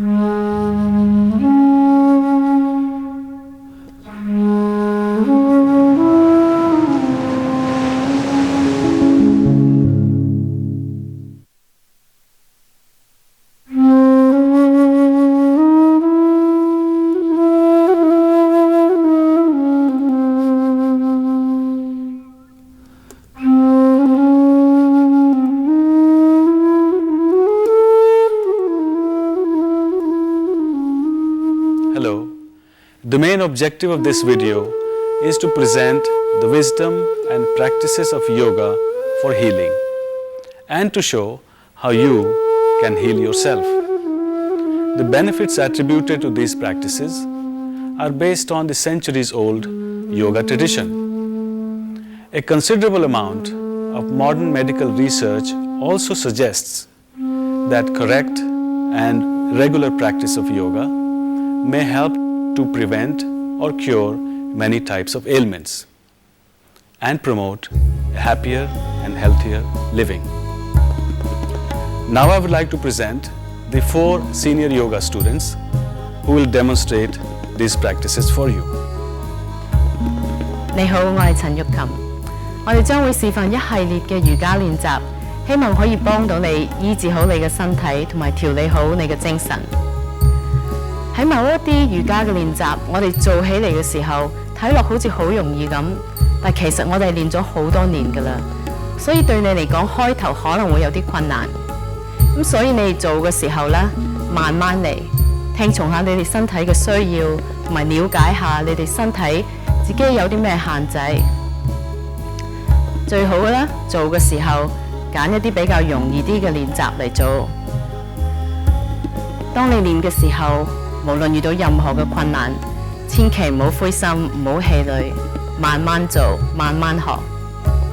Hello. The main objective of this video is to present the wisdom and practices of yoga for healing and to show how you can heal yourself. The benefits attributed to these practices are based on the centuries-old yoga tradition. A considerable amount of modern medical research also suggests that correct and regular practice of yoga may help to prevent or cure many types of ailments and promote a happier and healthier living. Now I would like to present the 4 senior yoga students who will demonstrate these practices for you. 你好，我係陳玉琴。我哋將會示範一系列嘅瑜伽練習，希望可以幫到你醫治好你嘅身體，同埋調理好你嘅精神。喺某一啲瑜伽嘅練習，我哋做起嚟嘅時候，睇落好似好容易咁，但其實我哋練咗好多年㗎啦，所以對你嚟講開頭可能會有啲困難。咁所以你哋做嘅時候咧，慢慢嚟，聽從下你哋身體嘅需要，同埋了解下你哋身體自己有啲咩限制。最好嘅咧，做嘅時候揀一啲比較容易啲嘅練習嚟做。當你練嘅時候，無論遇到任何嘅困難，千祈唔好灰心，唔好氣餒，慢慢做，慢慢學。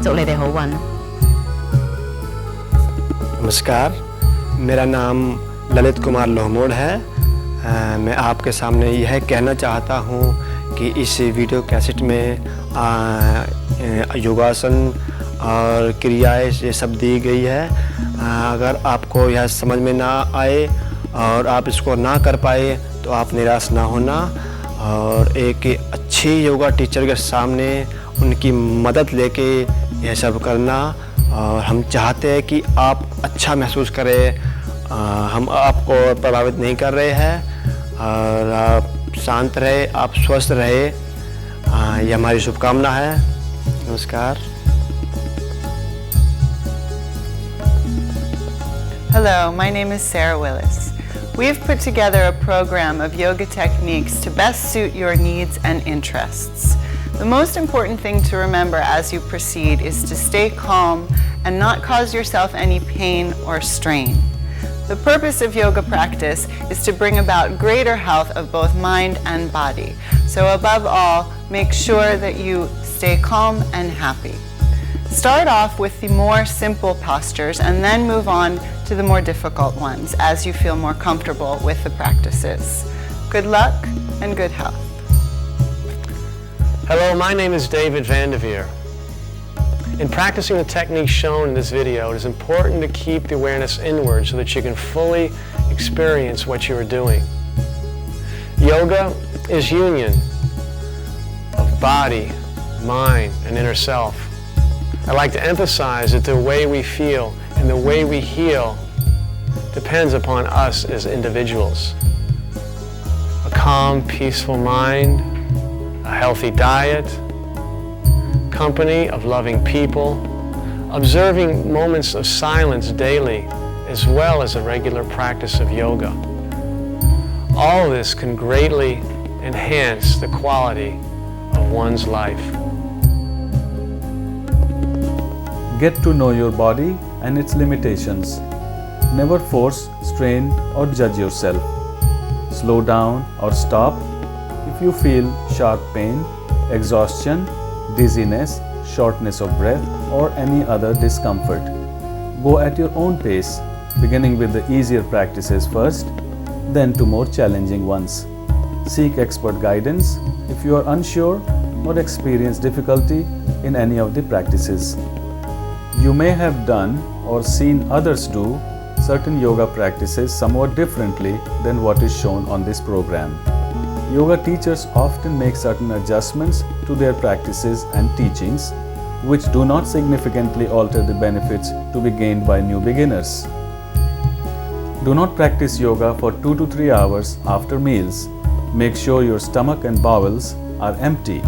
祝你哋好運。नमस्कार, मेरा नाम ललित कुमार लोहमोड़ है। मैं आपके सामने यह कहना चाहता हूँ कि इस वीडियो कैसेट में योगासन और क्रियाएं ये सब दी गई है। अगर आपको यह समझ में ना आए और आप इसको ना कर पाए तो आप निराश ना होना और एक अच्छी योगा टीचर के सामने उनकी मदद लेके यह सब करना। और हम चाहते हैं कि आप अच्छा महसूस करें, हम आपको प्रभावित नहीं कर रहे हैं और आप शांत रहे, आप स्वस्थ रहे, ये हमारी शुभकामना है। नमस्कार। Hello, my name is Sarah Willis. We've put together a program of yoga techniques to best suit your needs and interests. The most important thing to remember as you proceed is to stay calm and not cause yourself any pain or strain. The purpose of yoga practice is to bring about greater health of both mind and body. So above all, make sure that you stay calm and happy. Start off with the more simple postures and then move on to the more difficult ones as you feel more comfortable with the practices. Good luck and good health. Hello, my name is David Vanderveer. In practicing the techniques shown in this video, it is important to keep the awareness inward so that you can fully experience what you are doing. Yoga is union of body, mind, and inner self. I like to emphasize that the way we feel and the way we heal depends upon us as individuals. A calm, peaceful mind, a healthy diet, company of loving people, observing moments of silence daily, as well as a regular practice of yoga. All of this can greatly enhance the quality of one's life. Get to know your body and its limitations. Never force, strain, or judge yourself. Slow down or stop if you feel sharp pain, exhaustion, dizziness, shortness of breath, or any other discomfort. Go at your own pace, beginning with the easier practices first, then to more challenging ones. Seek expert guidance if you are unsure or experience difficulty in any of the practices. You may have done or seen others do certain yoga practices somewhat differently than what is shown on this program. Yoga teachers often make certain adjustments to their practices and teachings, which do not significantly alter the benefits to be gained by new beginners. Do not practice yoga for 2 to 3 hours after meals. Make sure your stomach and bowels are empty.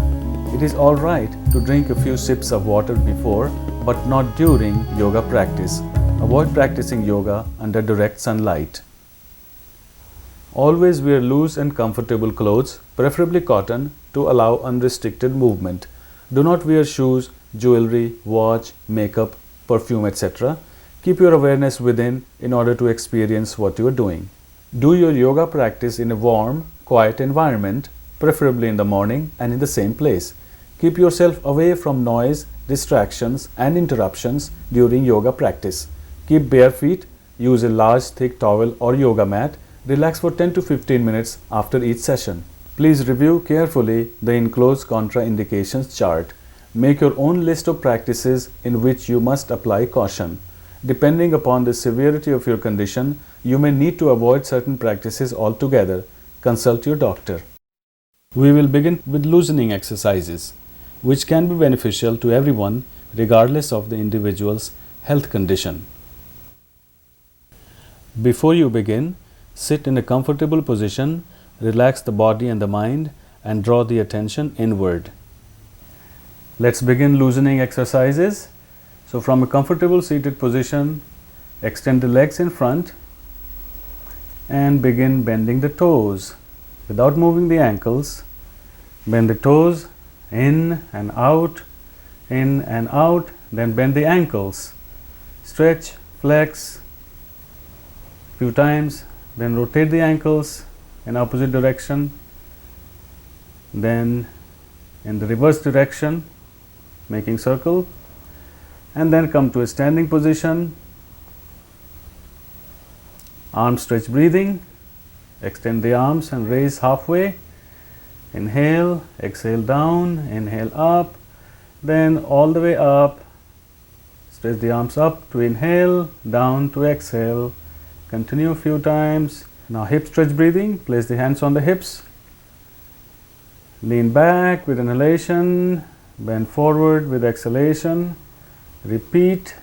It is all right to drink a few sips of water before, but not during yoga practice. Avoid practicing yoga under direct sunlight. Always wear loose and comfortable clothes, preferably cotton, to allow unrestricted movement. Do not wear shoes, jewelry, watch, makeup, perfume, etc. Keep your awareness within in order to experience what you are doing. Do your yoga practice in a warm, quiet environment, preferably in the morning and in the same place. Keep yourself away from noise, distractions and interruptions during yoga practice. Keep bare feet, use a large thick towel or yoga mat, relax for 10 to 15 minutes after each session. Please review carefully the enclosed contraindications chart. Make your own list of practices in which you must apply caution. Depending upon the severity of your condition, you may need to avoid certain practices altogether. Consult your doctor. We will begin with loosening exercises, which can be beneficial to everyone regardless of the individual's health condition. Before you begin, sit in a comfortable position, relax the body and the mind, and draw the attention inward. Let's begin loosening exercises. So from a comfortable seated position, extend the legs in front and begin bending the toes without moving the ankles. Bend the toes in and out, then bend the ankles. Stretch, flex few times, then rotate the ankles in opposite direction, then in the reverse direction, making circle, and then come to a standing position. Arm stretch breathing. Extend the arms and raise halfway. Inhale, exhale down, inhale up, then all the way up. Stretch the arms up to inhale, down to exhale. Continue a few times. Now hip stretch breathing. Place the hands on the hips. Lean back with inhalation. Bend forward with exhalation. Repeat.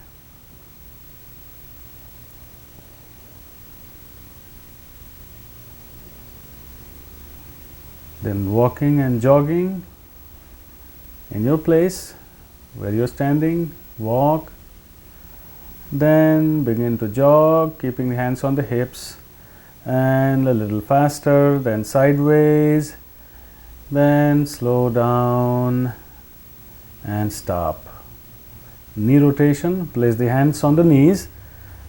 Then walking and jogging in your place where you're standing. Walk. Then begin to jog, keeping the hands on the hips, and a little faster, then sideways, then slow down and stop. Knee rotation. Place the hands on the knees,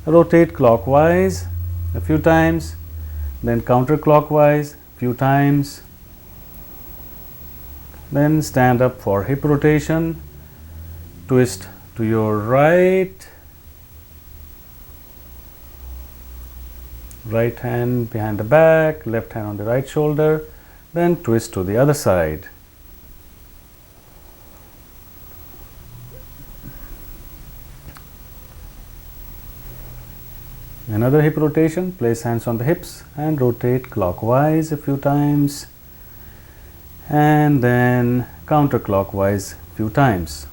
rotate clockwise a few times, then counterclockwise a few times, then stand up for hip rotation. Twist to your right. Right hand behind the back, left hand on the right shoulder, then twist to the other side. Another hip rotation. Place hands on the hips and rotate clockwise a few times, and then counterclockwise a few times.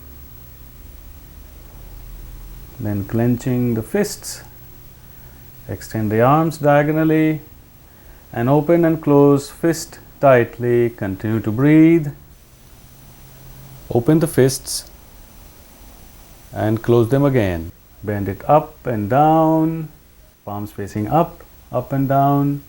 Then clenching the fists. Extend the arms diagonally and open and close fist tightly. Continue to breathe. Open the fists and close them again. Bend it up and down, palms facing up and down.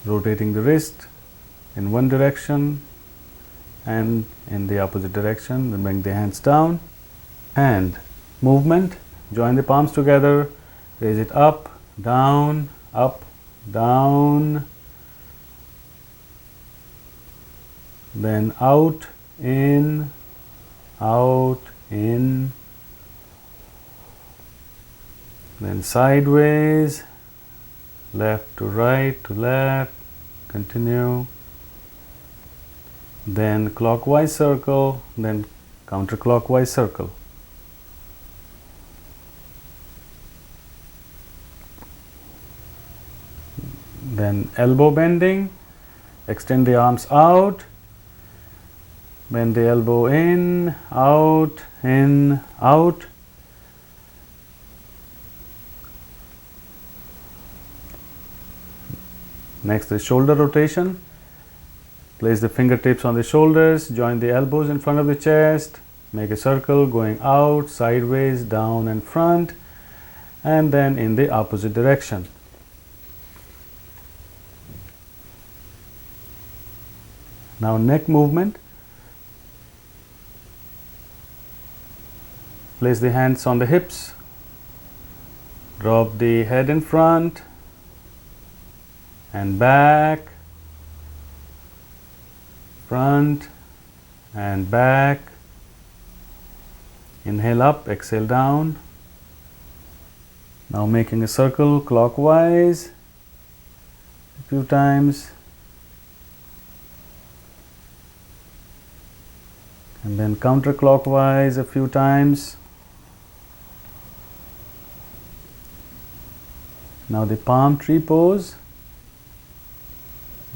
Rotating the wrist in one direction and in the opposite direction, then bring the hands down. Hand movement. Join the palms together, raise it up, down, then out, in, then sideways, left to right to left. Continue. then clockwise circle, then counterclockwise circle. Then elbow bending, extend the arms out, bend the elbow in, out, in, out. Next is shoulder rotation. Place the fingertips on the shoulders, join the elbows in front of the chest, make a circle going out, sideways, down and front, and then in the opposite direction. Now neck movement. Place the hands on the hips, drop the head in front and back, front and back. Inhale up, exhale down. Now making a circle clockwise a few times, and then counterclockwise a few times. Now the palm tree pose.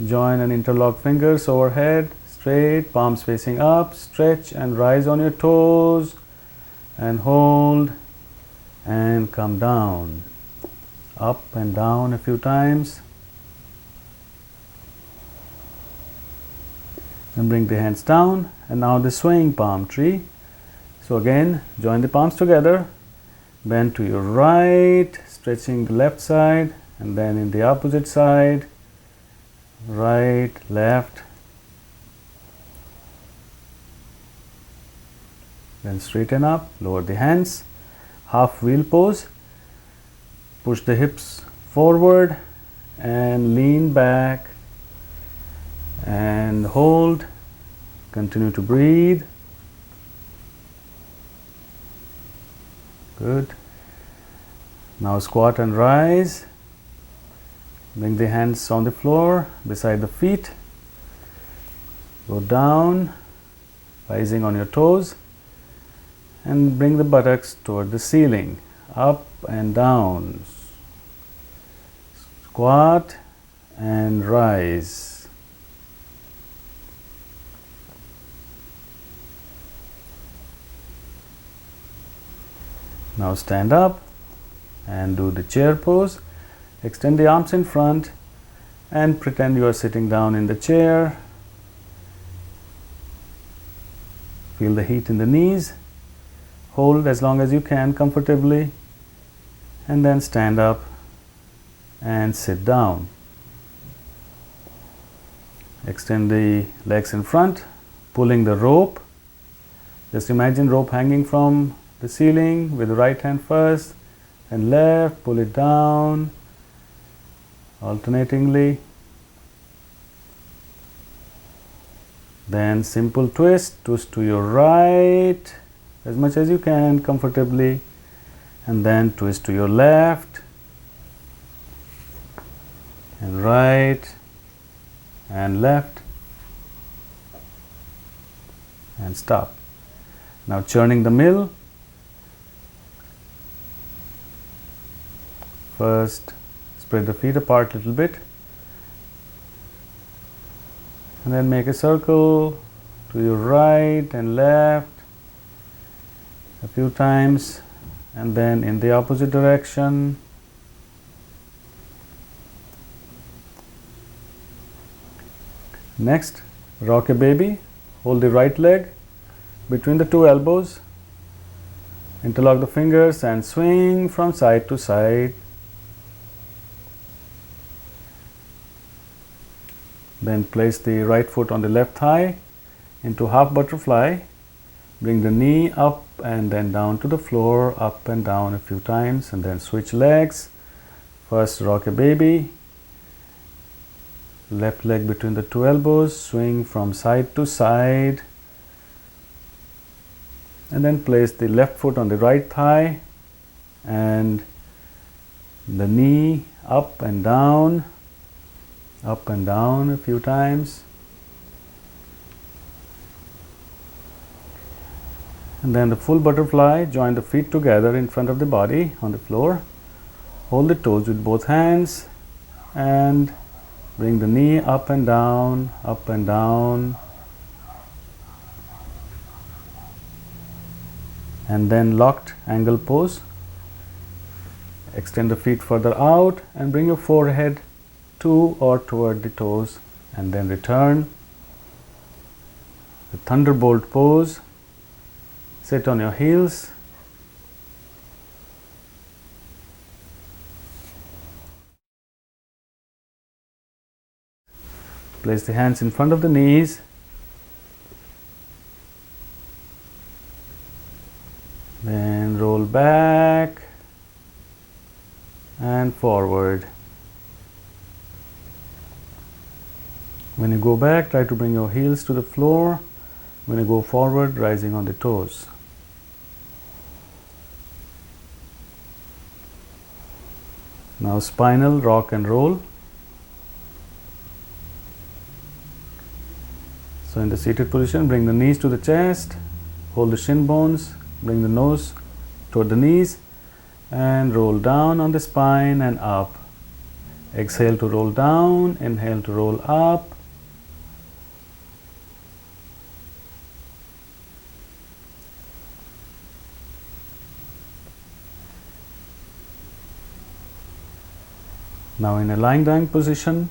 Join and interlock fingers overhead, straight, palms facing up, stretch and rise on your toes and hold and come down. Up and down a few times. And bring the hands down, and now the swaying palm tree. So again, join the palms together, bend to your right, stretching the left side, and then in the opposite side, right, left, then straighten up, lower the hands, half wheel pose, push the hips forward and lean back and hold, continue to breathe. Good. Now squat and rise. Bring the hands on the floor beside the feet. Go down, rising on your toes, and bring the buttocks toward the ceiling, up and down. Squat and rise. Now stand up and do the chair pose. Extend the arms in front and pretend you are sitting down in the chair. Feel the heat in the knees. Hold as long as you can comfortably, and then stand up and sit down. Extend the legs in front, pulling the rope. Just imagine rope hanging from the ceiling with the right hand first and left, pull it down alternatingly. Then simple twist to your right as much as you can comfortably, and then twist to your left and right and left and stop. Now churning the mill. First, spread the feet apart a little bit, and then make a circle to your right and left a few times, and then in the opposite direction. Next, rock a baby. Hold the right leg between the two elbows, interlock the fingers and swing from side to side. Then place the right foot on the left thigh into half butterfly. Bring the knee up and then down to the floor, up and down a few times, and then switch legs. First rock a baby. Left leg between the two elbows, swing from side to side. And then place the left foot on the right thigh and the knee up and down a few times. And then the full butterfly, join the feet together in front of the body on the floor. Hold the toes with both hands and bring the knee up and down, up and down. And then locked angle pose. Extend the feet further out and bring your forehead to or toward the toes, and then return. The thunderbolt pose. Sit on your heels. Place the hands in front of the knees. Then roll back and forward. When you go back, try to bring your heels to the floor. When you go forward, rising on the toes. Now spinal rock and roll. So in the seated position, bring the knees to the chest, hold the shin bones, bring the nose toward the knees, and roll down on the spine and up. Exhale to roll down, inhale to roll up. Now in a lying down position,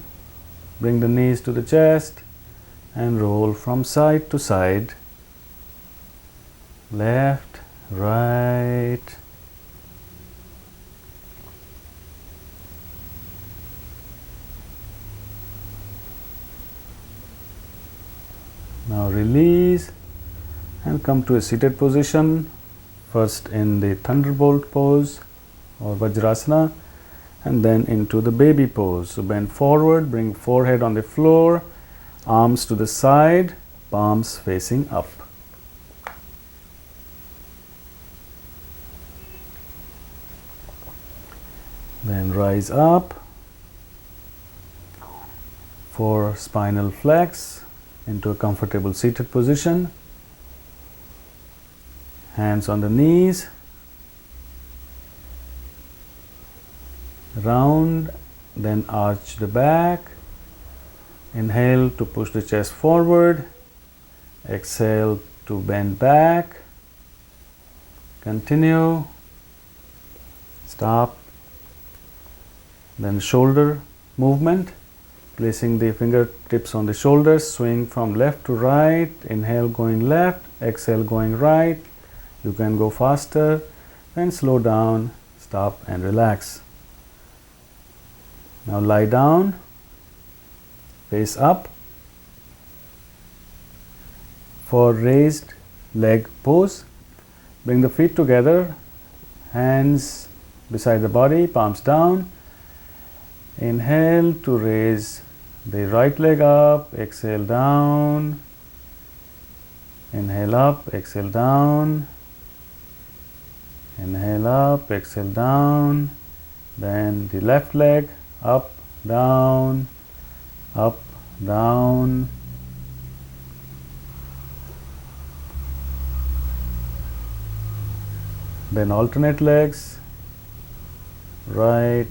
bring the knees to the chest and roll from side to side. Left, right. Now release and come to a seated position, first in the thunderbolt pose or Vajrasana, and then into the baby pose. So bend forward, bring forehead on the floor, arms to the side, palms facing up. Then rise up for spinal flex into a comfortable seated position. Hands on the knees. Round, then arch the back. Inhale to push the chest forward. Exhale to bend back. Continue. Stop. Then shoulder movement. Placing the fingertips on the shoulders, swing from left to right. Inhale going left, exhale going right. You can go faster, then slow down, stop and relax. Now lie down, face up for raised leg pose. Bring the feet together, hands beside the body, palms down. Inhale to raise the right leg up, exhale down. Inhale up, exhale down. Inhale up, exhale down. Then the left leg up, down, up, down. Then alternate legs, right,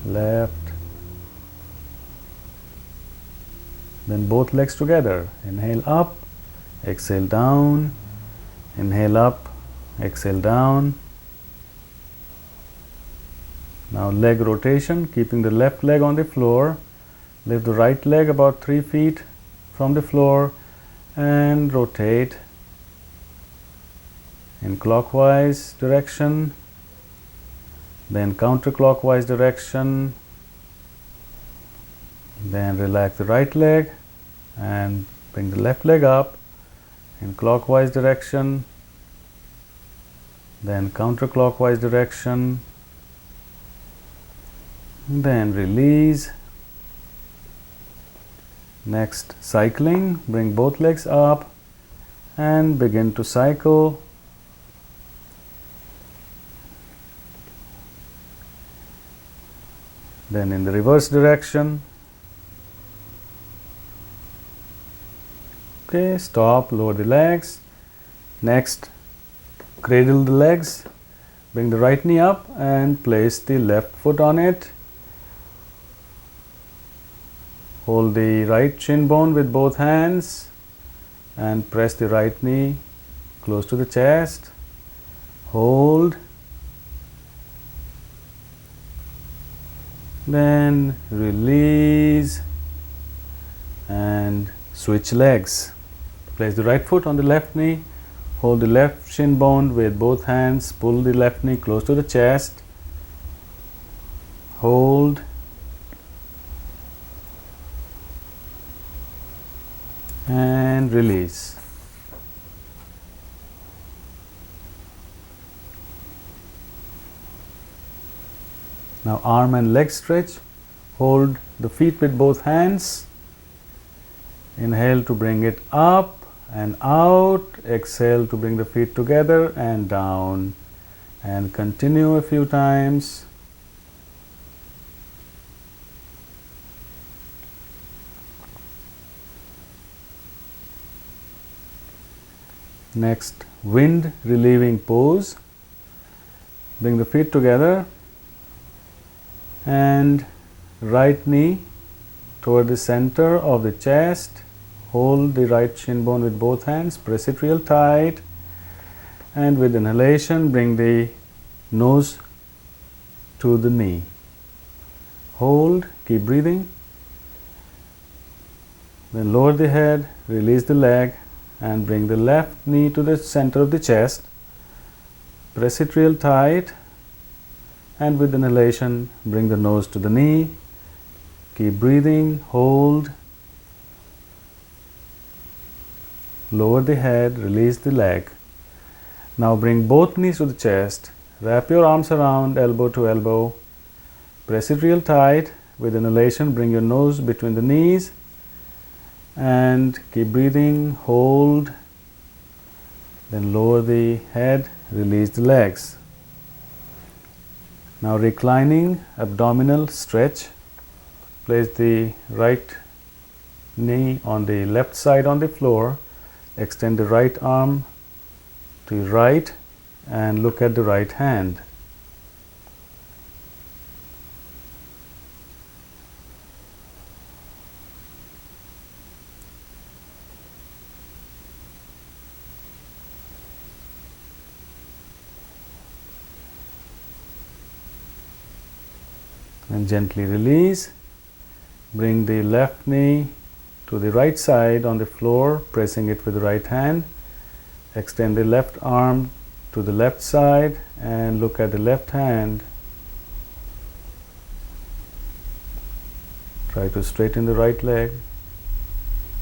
left. Then both legs together. Inhale up, exhale down. Inhale up, exhale down. Now leg rotation, keeping the left leg on the floor. Lift the right leg about 3 feet from the floor and rotate in clockwise direction, then counterclockwise direction. Then relax the right leg and bring the left leg up in clockwise direction, then counterclockwise direction. Then release. Next, cycling. Bring both legs up and begin to cycle. Then in the reverse direction. Okay, stop, lower the legs, Next, cradle the legs, bring the right knee up and place the left foot on it. Hold the right shin bone with both hands and press the right knee close to the chest. Hold. Then release and switch legs. Place the right foot on the left knee. Hold the left shin bone with both hands. Pull the left knee close to the chest. Hold. And release. Now arm and leg stretch. Hold the feet with both hands. Inhale to bring it up and out. Exhale to bring the feet together and down. And continue a few times. Next, wind relieving pose. Bring the feet together and right knee toward the center of the chest. Hold the right shin bone with both hands, press it real tight, and with inhalation bring the nose to the knee. Hold, keep breathing. Then lower the head, release the leg and bring the left knee to the center of the chest. Press it real tight, and with inhalation bring the nose to the knee. Keep breathing, hold. Lower the head, release the leg. Now bring both knees to the chest. Wrap your arms around elbow to elbow. Press it real tight. With inhalation, bring your nose between the knees. And keep breathing, hold. Then lower the head, release the legs. Now reclining abdominal stretch. Place the right knee on the left side on the floor. Extend the right arm to your right and look at the right hand. And gently release. Bring the left knee to the right side on the floor, pressing it with the right hand. Extend the left arm to the left side and look at the left hand. Try to straighten the right leg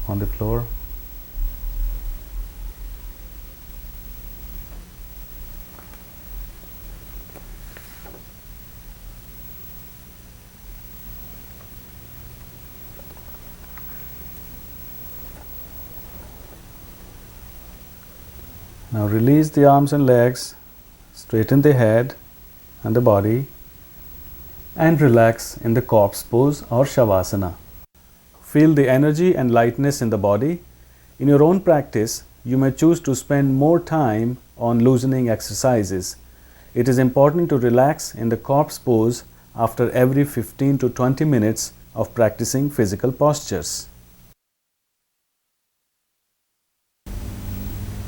on the floor. Now release the arms and legs, straighten the head and the body, and relax in the corpse pose or Shavasana. Feel the energy and lightness in the body. In your own practice, you may choose to spend more time on loosening exercises. It is important to relax in the corpse pose after every 15 to 20 minutes of practicing physical postures.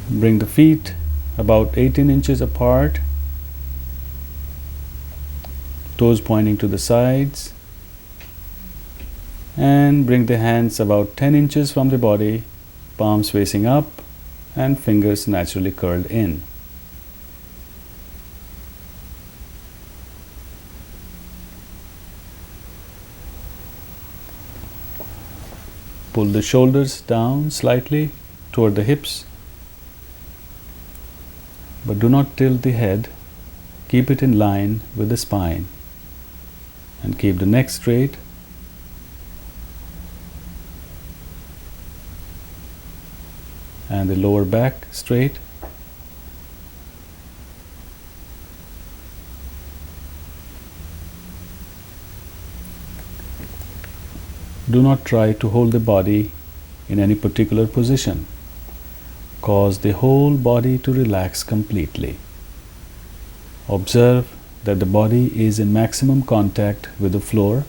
Bring the feet about 18 inches apart, toes pointing to the sides, and bring the hands about 10 inches from the body, palms facing up and fingers naturally curled in. Pull the shoulders down slightly toward the hips, but do not tilt the head. Keep it in line with the spine and keep the neck straight. And the lower back straight. Do not try to hold the body in any particular position. cause the whole body to relax completely. Observe that the body is in maximum contact with the floor.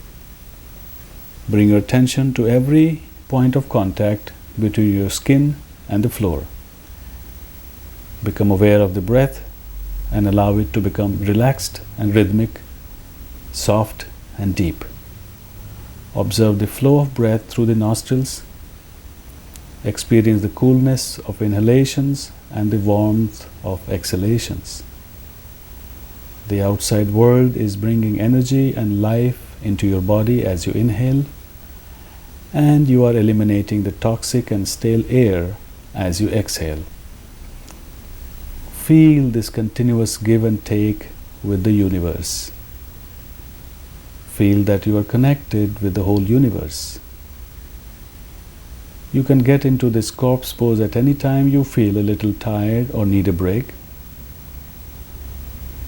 Bring your attention to every point of contact between your skin and the floor. Become aware of the breath and allow it to become relaxed and rhythmic, soft and deep. Observe the flow of breath through the nostrils. Experience the coolness of inhalations and the warmth of exhalations. The outside world is bringing energy and life into your body as you inhale, and you are eliminating the toxic and stale air as you exhale. Feel this continuous give and take with the universe. Feel that you are connected with the whole universe. You can get into this corpse pose at any time you feel a little tired or need a break.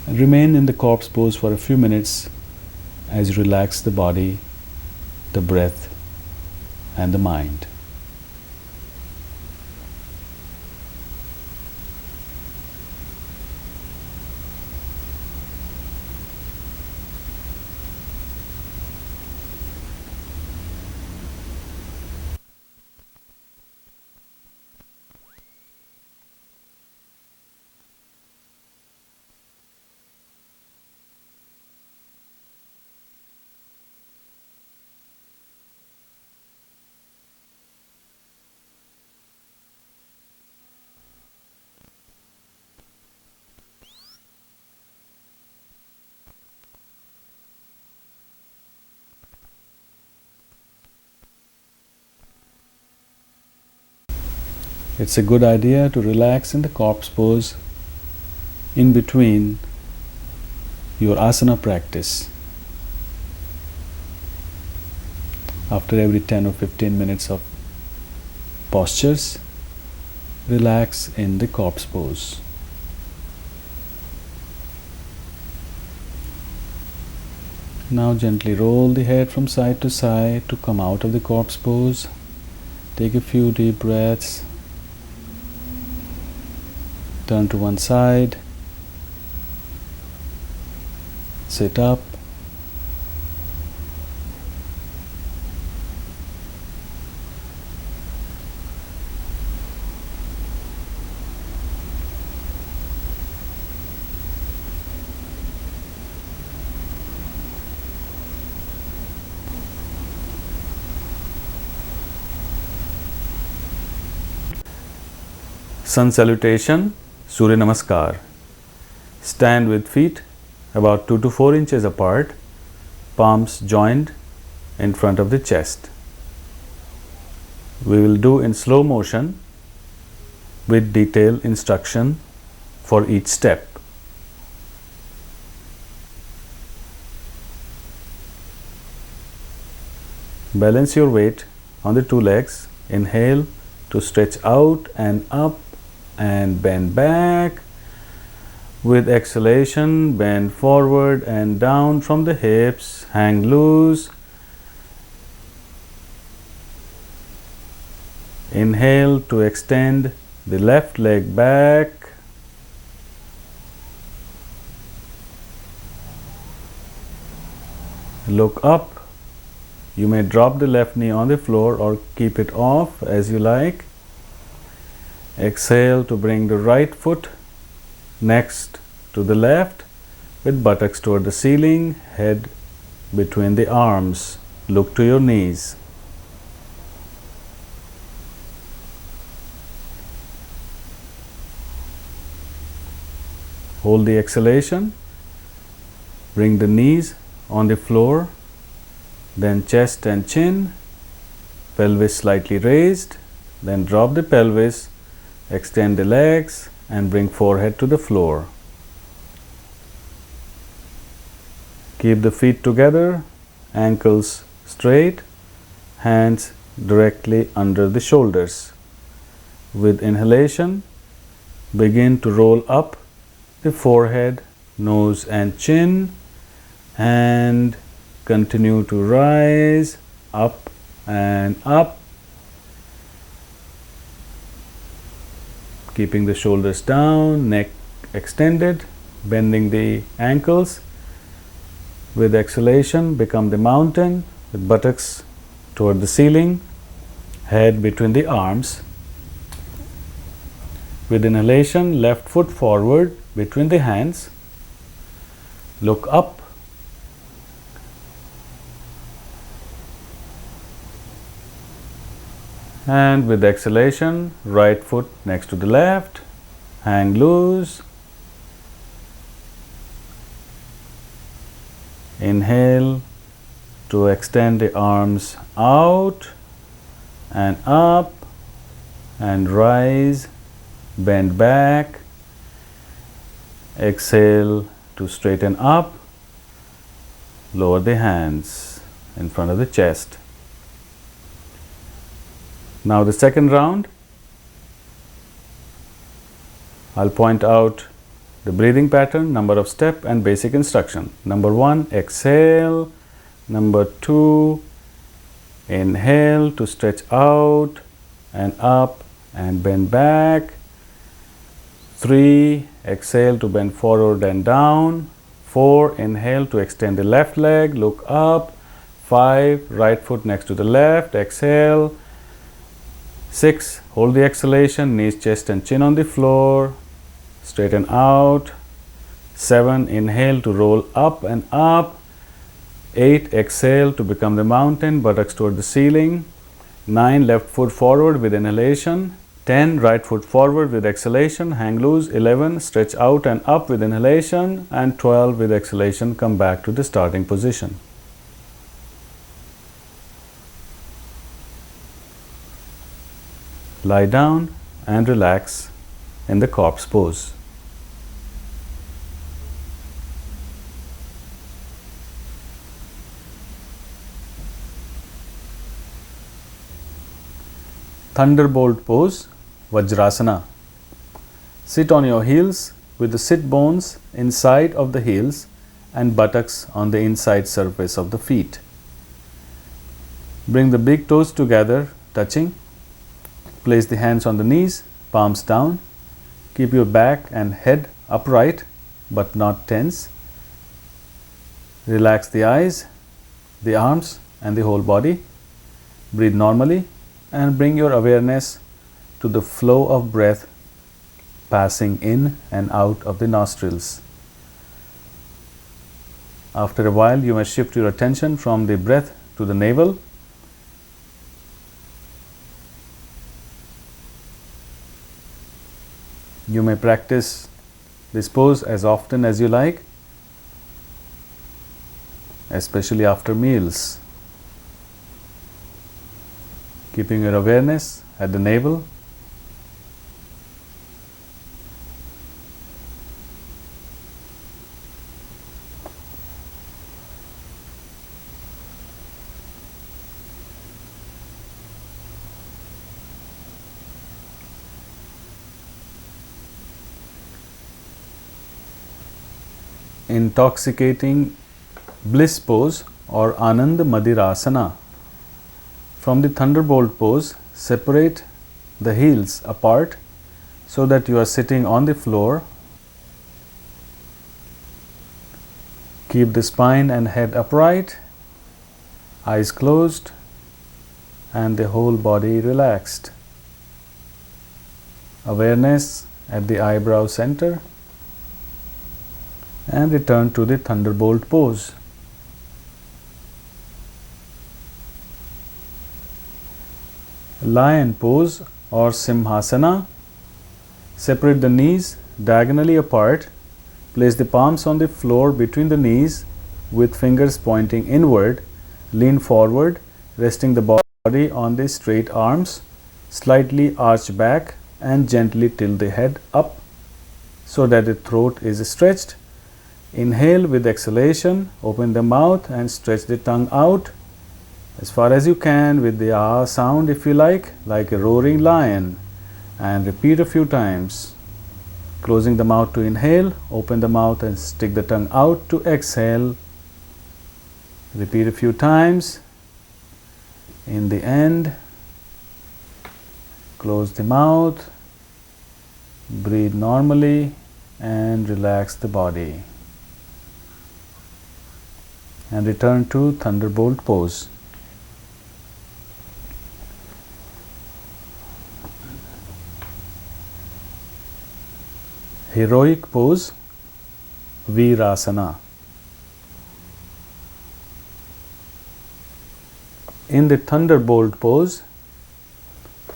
And remain in the corpse pose for a few minutes as you relax the body, the breath, and the mind. It's a good idea to relax in the corpse pose in between your asana practice. After every 10 or 15 minutes of postures, relax in the corpse pose. Now gently roll the head from side to side to come out of the corpse pose. Take a few deep breaths. Turn to one side. Sit up. Sun salutation, Surya Namaskar. Stand with feet about 2 to 4 inches apart, palms joined in front of the chest. We will do in slow motion with detailed instruction for each step. Balance your weight on the two legs. Inhale to stretch out and up and bend back. With exhalation, bend forward and down from the hips, hang loose. Inhale to extend the left leg back. Look up. You may drop the left knee on the floor or keep it off as you like. Exhale to bring the right foot next to the left with buttocks toward the ceiling, head between the arms. Look to your knees. Hold the exhalation. Bring the knees on the floor, then chest and chin, pelvis slightly raised, then drop the pelvis. Extend the legs and bring forehead to the floor. Keep the feet together, ankles straight, hands directly under the shoulders. With inhalation, begin to roll up the forehead, nose and chin, and continue to rise up and up. keeping the shoulders down, neck extended, bending the ankles. With exhalation, become the mountain with buttocks toward the ceiling, head between the arms. With inhalation, left foot forward between the hands. Look up. And with exhalation, right foot next to the left, hang loose. Inhale to extend the arms out and up and rise, bend back. Exhale to straighten up, lower the hands in front of the chest. Now the second round, I'll point out the breathing pattern, number of step and basic instruction. Number 1, exhale. Number 2, inhale to stretch out and up and bend back. 3, exhale to bend forward and down. 4, inhale to extend the left leg, look up. 5, right foot next to the left, exhale. 6, hold the exhalation, knees, chest and chin on the floor, straighten out. 7, inhale to roll up and up. 8, exhale to become the mountain, buttocks toward the ceiling. 9, left foot forward with inhalation. 10, right foot forward with exhalation, hang loose. 11, stretch out and up with inhalation. And 12, with exhalation, come back to the starting position. Lie down and relax in the corpse pose. Thunderbolt pose, Vajrasana. Sit on your heels with the sit bones inside of the heels and buttocks on the inside surface of the feet. Bring the big toes together, touching. Place the hands on the knees, palms down. Keep your back and head upright but not tense. Relax the eyes, the arms and the whole body. Breathe normally and bring your awareness to the flow of breath passing in and out of the nostrils. After a while, you may shift your attention from the breath to the navel. You may practice this pose as often as you like, especially after meals. Keeping your awareness at the navel. Intoxicating bliss pose or Anand Madirasana. From the thunderbolt pose, separate the heels apart so that you are sitting on the floor. Keep the spine and head upright, eyes closed and the whole body relaxed. Awareness at the eyebrow center. And return to the thunderbolt pose. Lion pose or Simhasana. Separate the knees diagonally apart. Place the palms on the floor between the knees with fingers pointing inward. Lean forward, resting the body on the straight arms. Slightly arch back and gently tilt the head up so that the throat is stretched. Inhale with exhalation, open the mouth and stretch the tongue out as far as you can with the ah sound if you like a roaring lion, and repeat a few times. Closing the mouth to inhale, open the mouth and stick the tongue out to exhale. Repeat a few times. In the end, close the mouth Breathe normally and relax the body. And return to thunderbolt pose. Heroic pose, Virasana. In the thunderbolt pose,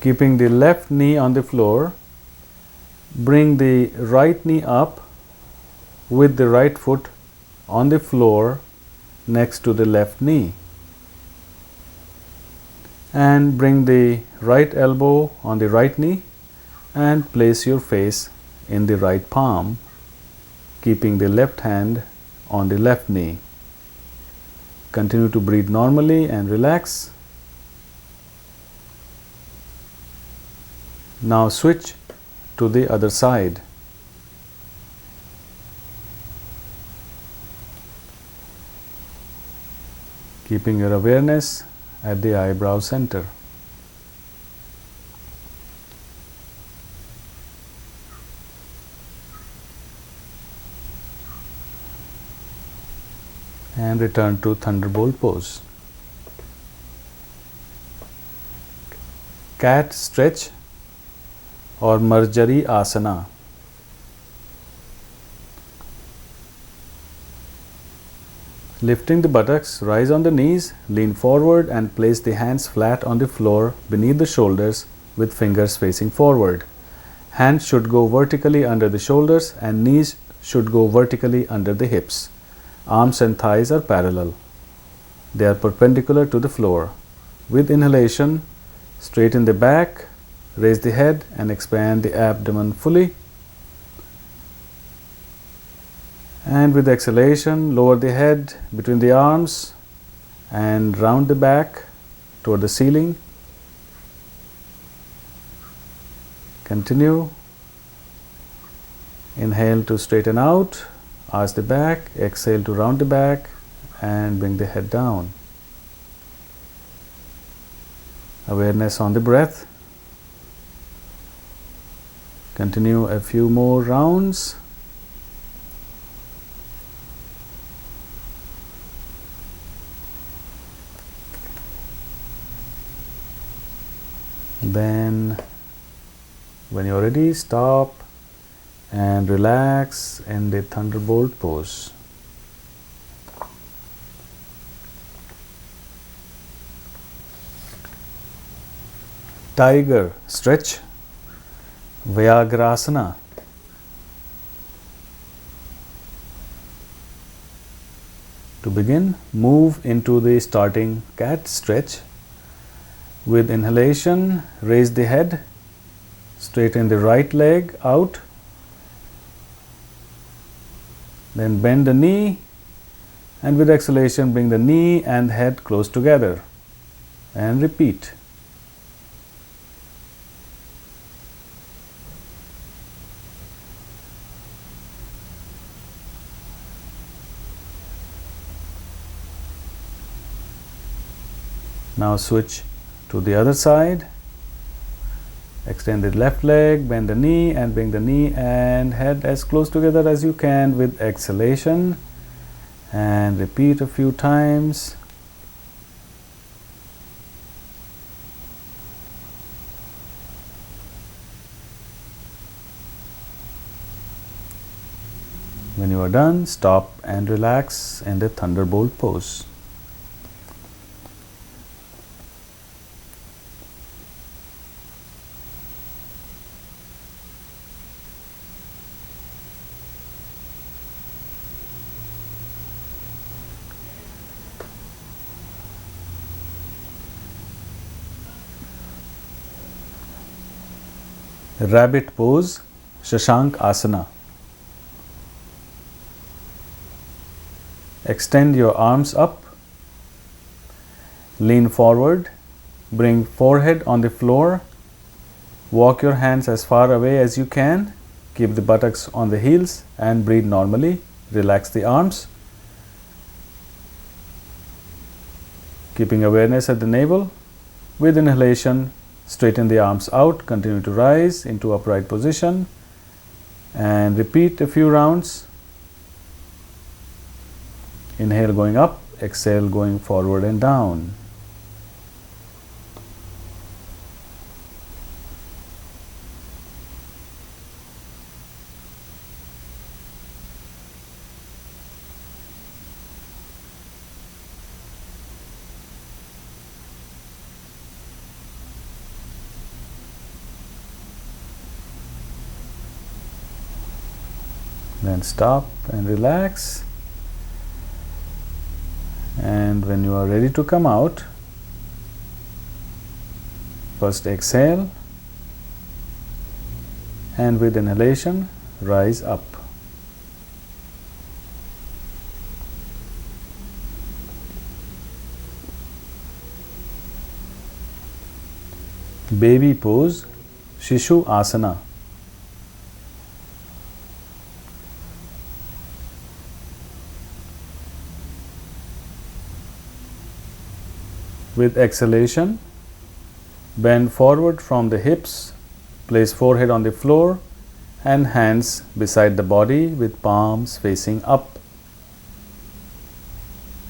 keeping the left knee on the floor, bring the right knee up with the right foot on the floor next to the left knee, and bring the right elbow on the right knee and place your face in the right palm, keeping the left hand on the left knee. Continue to breathe normally and relax. Now switch to the other side. Keeping your awareness at the eyebrow center. And return to thunderbolt pose. Cat stretch or Marjari Asana. Lifting the buttocks, rise on the knees, lean forward and place the hands flat on the floor beneath the shoulders with fingers facing forward. Hands should go vertically under the shoulders and knees should go vertically under the hips. Arms and thighs are parallel. They are perpendicular to the floor. With inhalation, straighten the back, raise the head and expand the abdomen fully. And with exhalation, lower the head between the arms and round the back toward the ceiling. Continue. Inhale to straighten out, arch the back, exhale to round the back and bring the head down. Awareness on the breath. Continue a few more rounds. Then, when you're ready, stop and relax in the thunderbolt pose. Tiger stretch, Vyagrasana. To begin, move into the starting cat stretch. With inhalation, raise the head, straighten the right leg out, then bend the knee, and with exhalation, bring the knee and head close together, and repeat. Now switch to the other side. Extend the left leg, bend the knee and bring the knee and head as close together as you can with exhalation, and repeat a few times. When you are done, stop and relax in the thunderbolt pose. Rabbit pose, Shashank Asana. Extend your arms up, lean forward, bring forehead on the floor, walk your hands as far away as you can, keep the buttocks on the heels and breathe normally, relax the arms. Keeping awareness at the navel, with inhalation, straighten the arms out, continue to rise into upright position and repeat a few rounds. Inhale going up, exhale going forward and down. Then stop and relax. And when you are ready to come out, first exhale, and with inhalation, rise up. Baby pose, Shishu Asana. With exhalation, bend forward from the hips, place forehead on the floor and hands beside the body with palms facing up.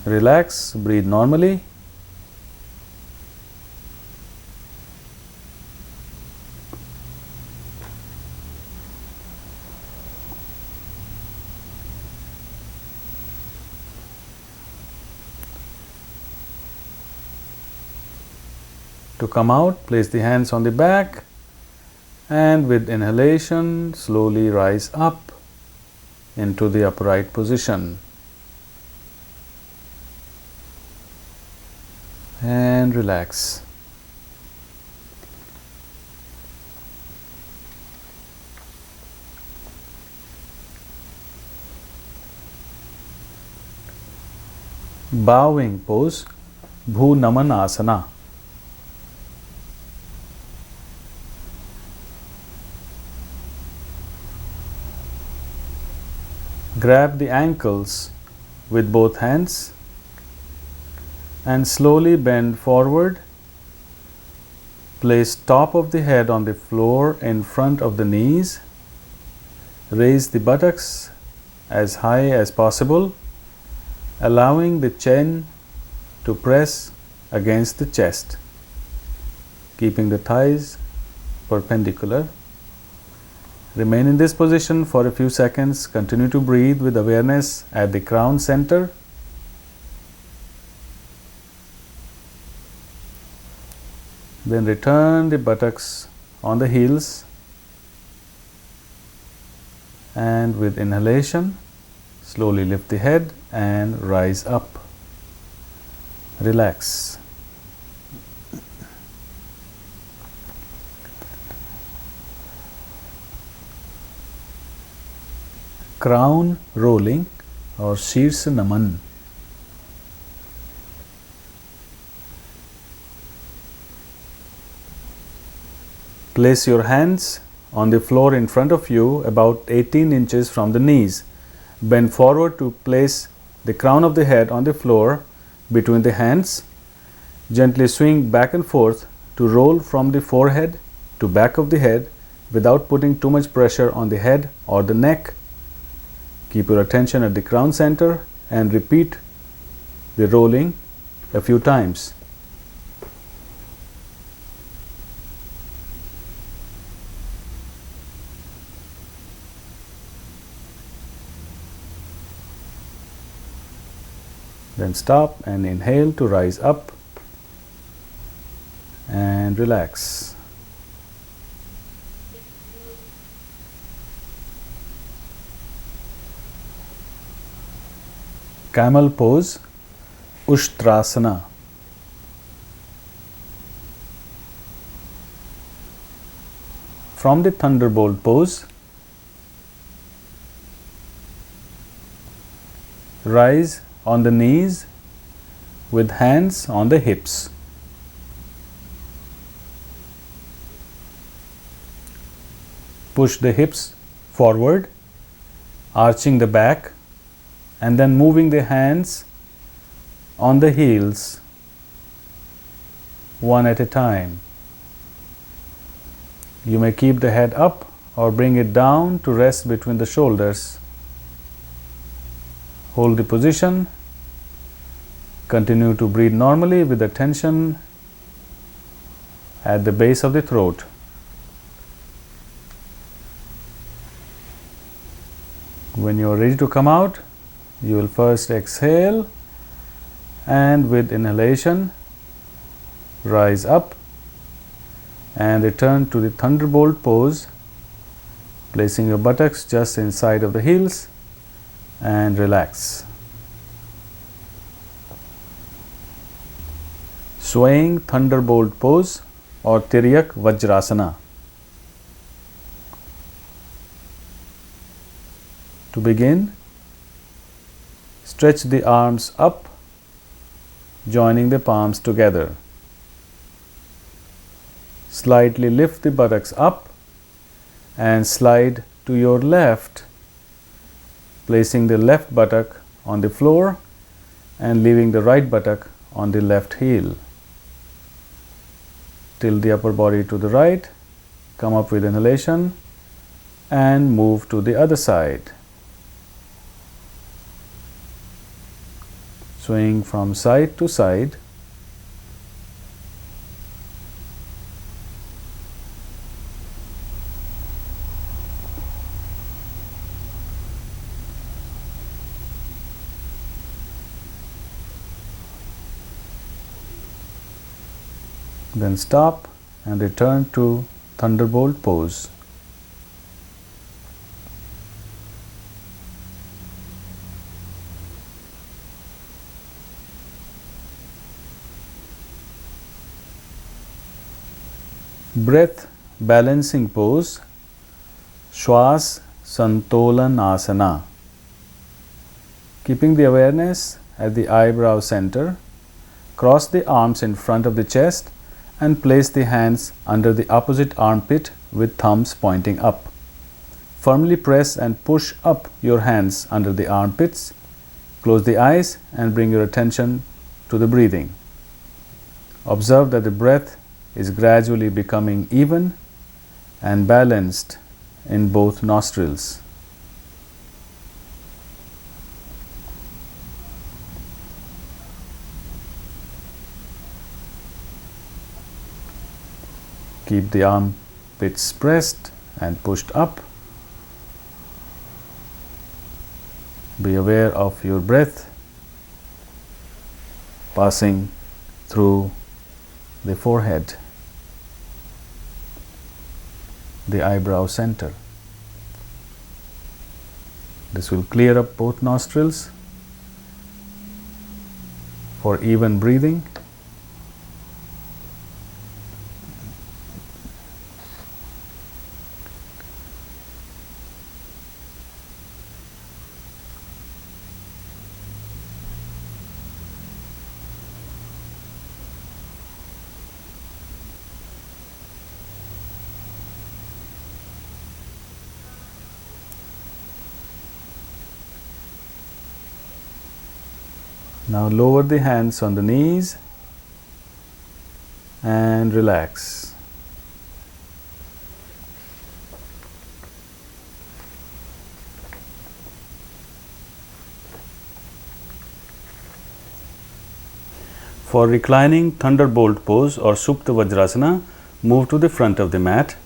Relax, breathe normally. To come out, place the hands on the back and with inhalation, slowly rise up into the upright position. And relax. Bowing pose, Bhu Naman Asana. Grab the ankles with both hands and slowly bend forward. Place top of the head on the floor in front of the knees. Raise the buttocks as high as possible, allowing the chin to press against the chest, keeping the thighs perpendicular. Remain in this position for a few seconds. Continue to breathe with awareness at the crown center. Then return the buttocks on the heels, and with inhalation, slowly lift the head and rise up. Relax. Crown rolling or Shirsa Naman. Place your hands on the floor in front of you about 18 inches from the knees. Bend forward to place the crown of the head on the floor between the hands. Gently swing back and forth to roll from the forehead to back of the head without putting too much pressure on the head or the neck. Keep your attention at the crown center and repeat the rolling a few times. Then stop and inhale to rise up and relax. Camel pose, Ushtrasana. From the thunderbolt pose, rise on the knees with hands on the hips. Push the hips forward, arching the back, and then moving the hands on the heels one at a time. You may keep the head up or bring it down to rest between the shoulders. Hold the position. Continue to breathe normally with the tension at the base of the throat. When you are ready to come out, you will first exhale, and with inhalation, rise up and return to the thunderbolt pose, placing your buttocks just inside of the heels, and relax. Swaying thunderbolt pose or Tiryak Vajrasana. To begin, stretch the arms up, joining the palms together. Slightly lift the buttocks up and slide to your left, placing the left buttock on the floor and leaving the right buttock on the left heel. Tilt the upper body to the right, come up with inhalation, and move to the other side. Swing from side to side. Then stop and return to thunderbolt pose. Breath balancing pose, Shwas Santolan Asana. Keeping the awareness at the eyebrow center, cross the arms in front of the chest and place the hands under the opposite armpit with thumbs pointing up. Firmly press and push up your hands under the armpits. Close the eyes and bring your attention to the breathing. Observe that the breath is gradually becoming even and balanced in both nostrils. Keep the armpits pressed and pushed up. Be aware of your breath passing through the forehead, the eyebrow center. This will clear up both nostrils for even breathing. Now lower the hands on the knees and relax. For reclining thunderbolt pose or Supta Vajrasana, move to the front of the mat.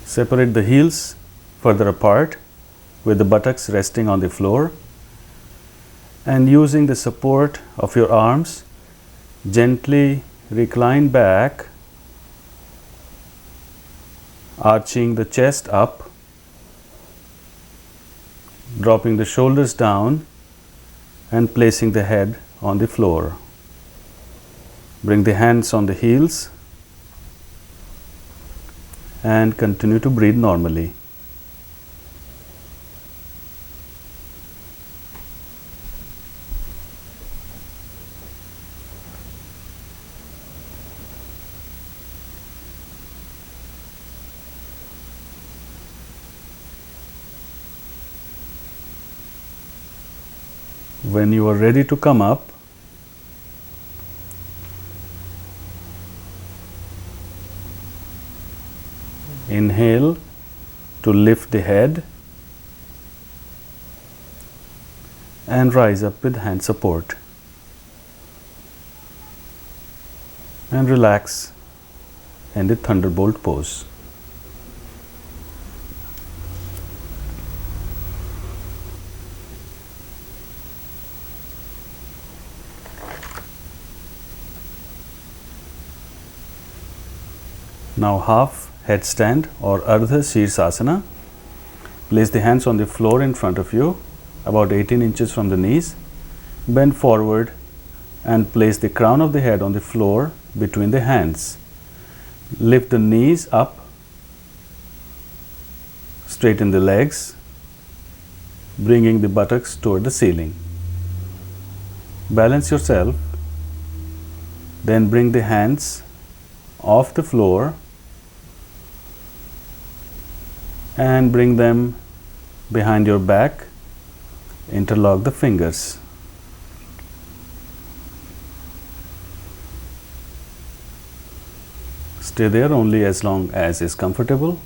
Separate the heels further apart with the buttocks resting on the floor, and using the support of your arms, gently recline back, arching the chest up, dropping the shoulders down and placing the head on the floor. Bring the hands on the heels and continue to breathe normally. When you are ready to come up, Inhale to lift the head and rise up with hand support. And relax in the thunderbolt pose. Now half headstand or Ardha Shirsasana. Place the hands on the floor in front of you, about 18 inches from the knees. Bend forward and place the crown of the head on the floor between the hands. Lift the knees up, straighten the legs, bringing the buttocks toward the ceiling. Balance yourself, then bring the hands off the floor and bring them behind your back. Interlock the fingers. Stay there only as long as is comfortable.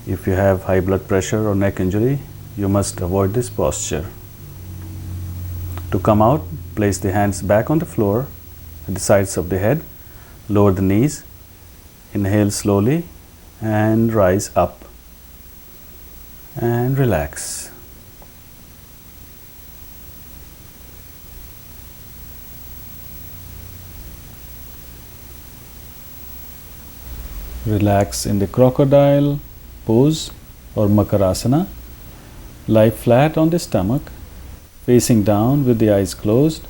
If you have high blood pressure or neck injury, you must avoid this posture. To come out, place the hands back on the floor at the sides of the head. Lower the knees. Inhale slowly and rise up. And relax. Relax in the crocodile pose or Makarasana. Lie flat on the stomach, facing down with the eyes closed.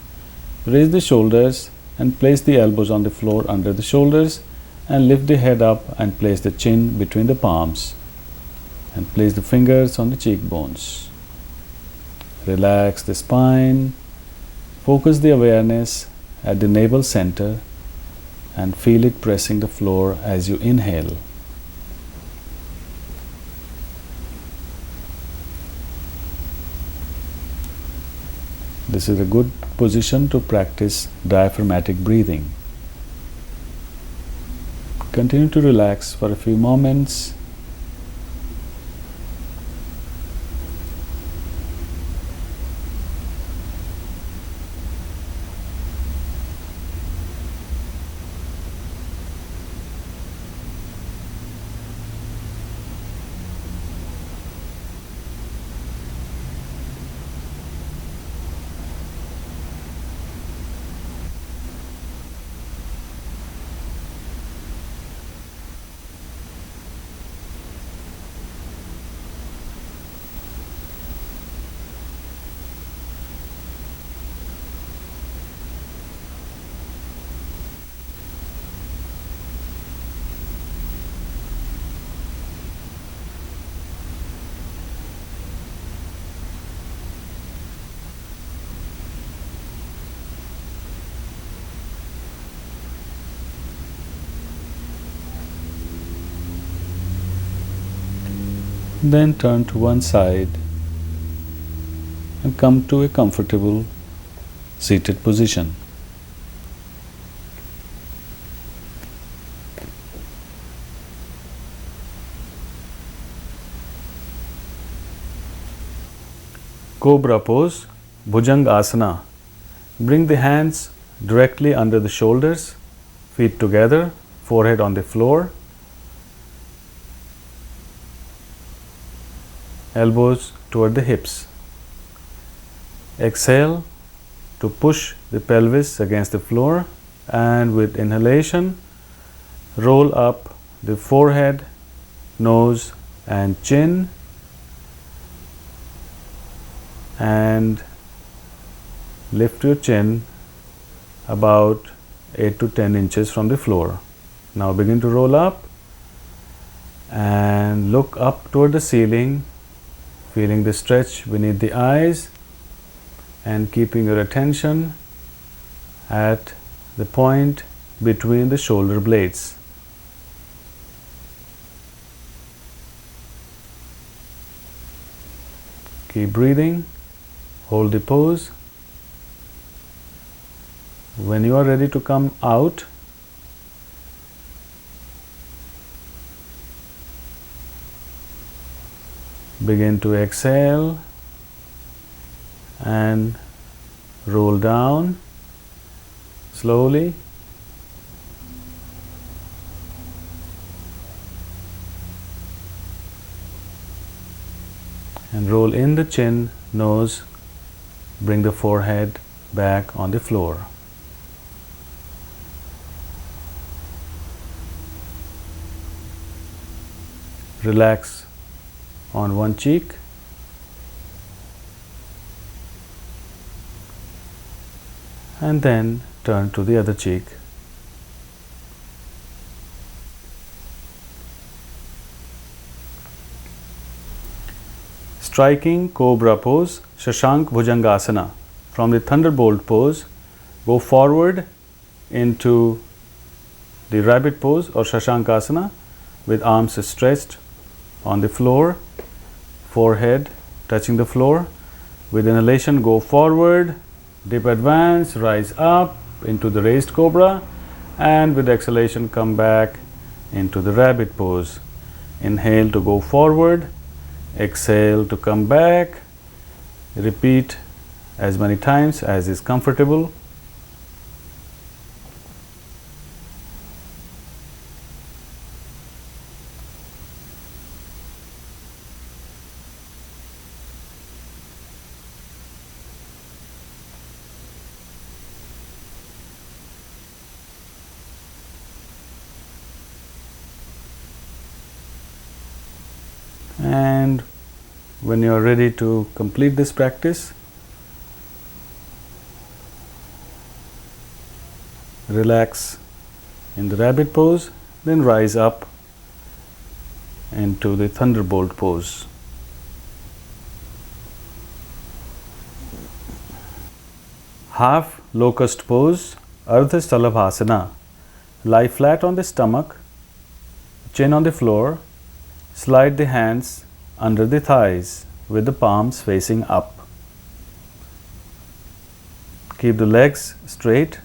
Raise the shoulders and place the elbows on the floor under the shoulders, and lift the head up and place the chin between the palms. And place the fingers on the cheekbones. Relax the spine. Focus the awareness at the navel center and feel it pressing the floor as you inhale. This is a good position to practice diaphragmatic breathing. Continue to relax for a few moments. Then turn to one side and come to a comfortable seated position. Cobra pose, Bhujanga Asana. Bring the hands directly under the shoulders, feet together, forehead on the floor. Elbows toward the hips. Exhale to push the pelvis against the floor, and with inhalation, roll up the forehead, nose and chin, and lift your chin about 8 to 10 inches from the floor. Now begin to roll up and look up toward the ceiling, feeling the stretch beneath the eyes and keeping your attention at the point between the shoulder blades. Keep breathing, hold the pose. When you are ready to come out, Begin to exhale and roll down slowly. And roll in the chin, nose, bring the forehead back on the floor. Relax on one cheek. And then turn to the other cheek. Striking Cobra pose, Shashank Bhujangasana. From the Thunderbolt pose, go forward into the Rabbit pose or Shashankasana with arms stretched on the floor, forehead touching the floor. With inhalation, go forward, dip, advance, rise up into the raised Cobra, and with exhalation, come back into the Rabbit pose. Inhale to go forward. Exhale to come back. Repeat as many times as is comfortable. And when you are ready to complete this practice, relax in the Rabbit pose, then rise up into the Thunderbolt pose. Half locust pose, Ardha Stalabhasana. Lie flat on the stomach, chin on the floor. Slide the hands under the thighs with the palms facing up. Keep the legs straight.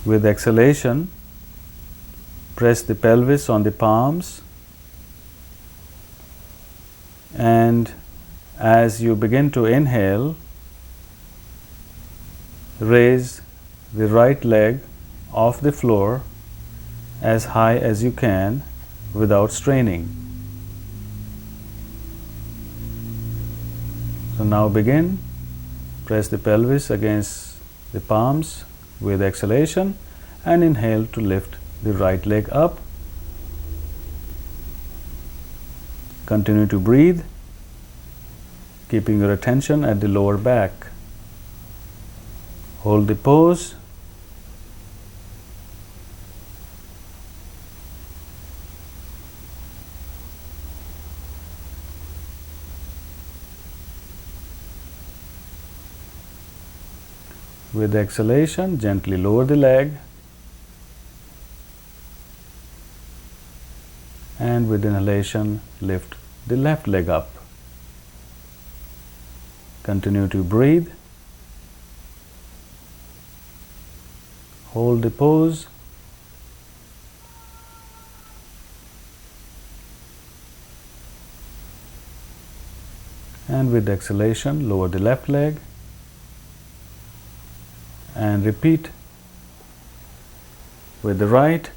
With exhalation, press the pelvis on the palms, and as you begin to inhale, raise the right leg off the floor as high as you can without straining. So now begin. Press the pelvis against the palms with exhalation and inhale to lift the right leg up. Continue to breathe, keeping your attention at the lower back. Hold the pose. With exhalation, gently lower the leg, and with inhalation, lift the left leg up. Continue to breathe. Hold the pose. And with exhalation, lower the left leg. And repeat with the right.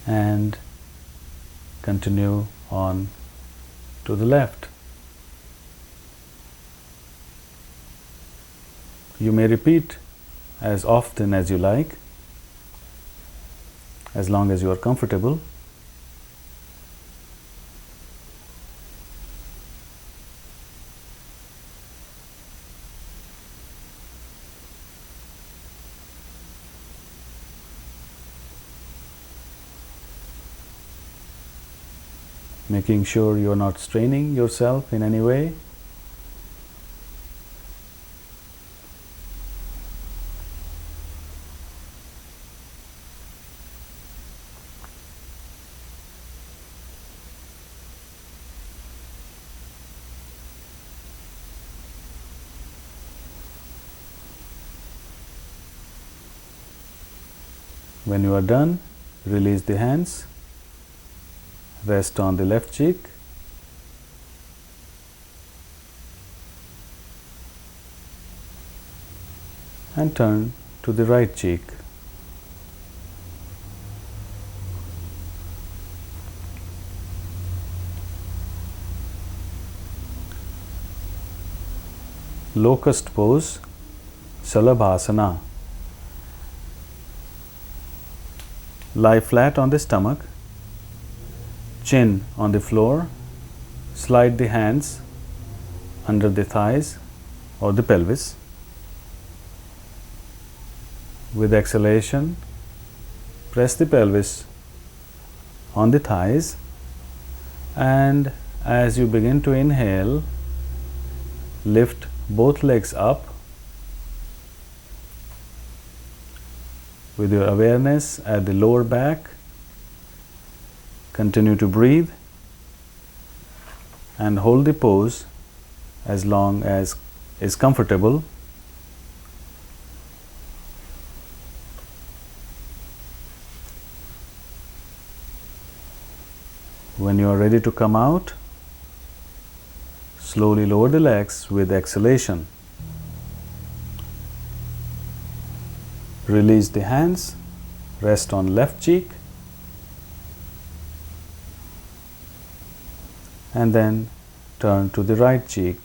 And continue on to the left. You may repeat as often as you like, as long as you are comfortable. Making sure you are not straining yourself in any way. When you are done, release the hands, rest on the left cheek, and turn to the right cheek. Locust pose, Salabhasana. Lie flat on the stomach, chin on the floor, slide the hands under the thighs or the pelvis. With exhalation, press the pelvis on the thighs, and as you begin to inhale, lift both legs up with your awareness at the lower back. Continue to breathe and hold the pose as long as is comfortable. When you are ready to come out, slowly lower the legs with exhalation. Release the hands, rest on left cheek, and then turn to the right cheek.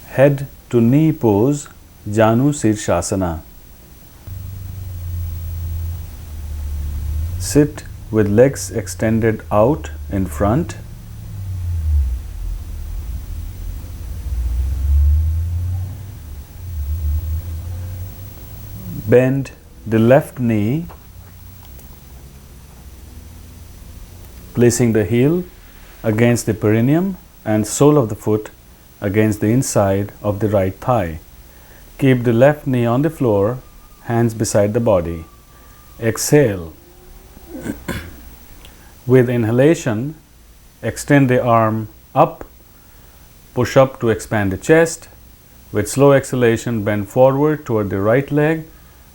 Head to knee pose, Janu Shirshasana. Sit with legs extended out in front. Bend the left knee, placing the heel against the perineum and sole of the foot against the inside of the right thigh. Keep the left knee on the floor, hands beside the body. Exhale. With inhalation, extend the arm up, push up to expand the chest. With slow exhalation, bend forward toward the right leg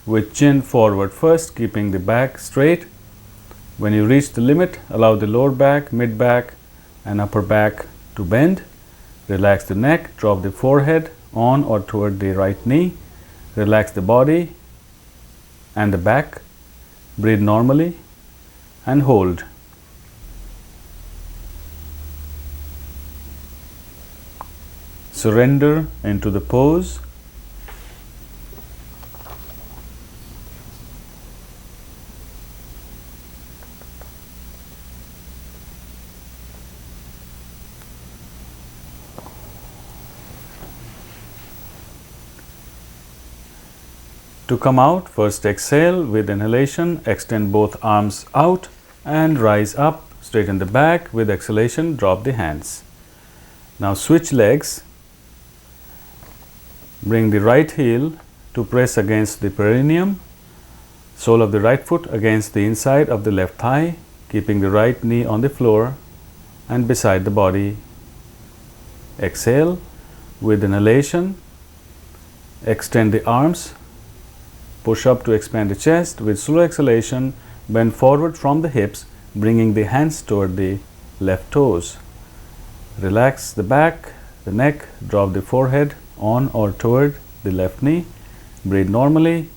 with chin forward first, keeping the back straight. When you reach the limit, allow the lower back, mid back, and upper back to bend. Relax the neck, drop the forehead on or toward the right knee. Relax the body and the back. Breathe normally and hold. Surrender into the pose. To come out, first exhale with inhalation, extend both arms out and rise up, straighten the back. With exhalation, drop the hands. Now switch legs. Bring the right heel to press against the perineum, sole of the right foot against the inside of the left thigh, keeping the right knee on the floor and beside the body. Exhale. With inhalation, extend the arms. Push up to expand the chest. With slow exhalation, bend forward from the hips, bringing the hands toward the left toes. Relax the back, the neck, drop the forehead on or toward the left knee. Breathe normally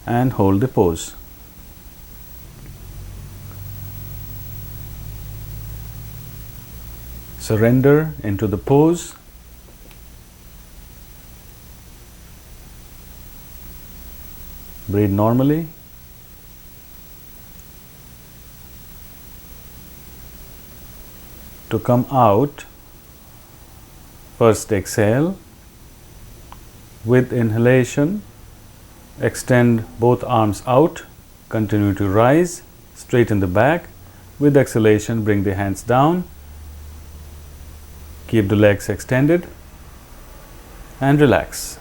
and hold the pose. Surrender into the pose. Breathe normally. To come out, first exhale. With inhalation, extend both arms out. Continue to rise, straighten the back. With exhalation, bring the hands down. Keep the legs extended and relax.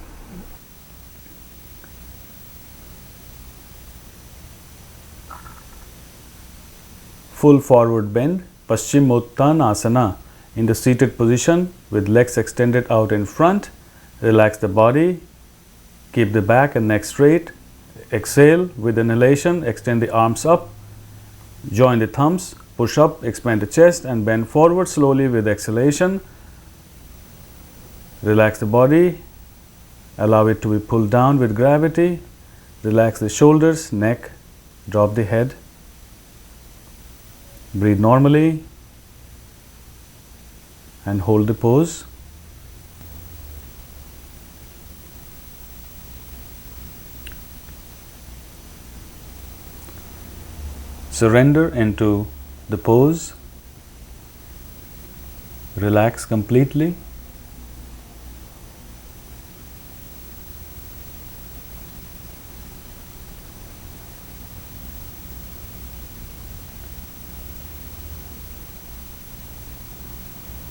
Full forward bend, Paschimottanasana, in the seated position with legs extended out in front. Relax the body. Keep the back and neck straight. Exhale with inhalation. Extend the arms up. Join the thumbs. Push up. Expand the chest and bend forward slowly with exhalation. Relax the body. Allow it to be pulled down with gravity. Relax the shoulders, neck. Drop the head. Breathe normally and hold the pose. Surrender into the pose. Relax completely.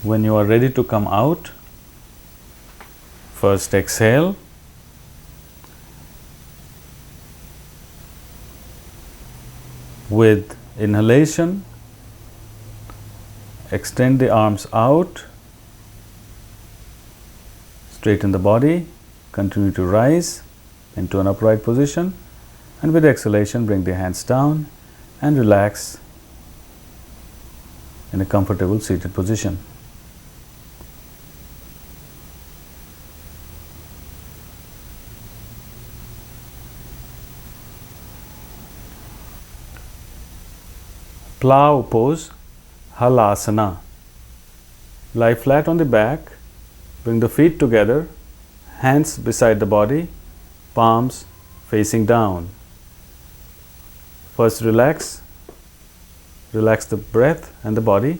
When you are ready to come out, first exhale. With inhalation, extend the arms out, straighten the body, continue to rise into an upright position, and with exhalation, bring the hands down and relax in a comfortable seated position. Plow pose, Halasana. Lie flat on the back, bring the feet together, hands beside the body, palms facing down. First relax the breath and the body.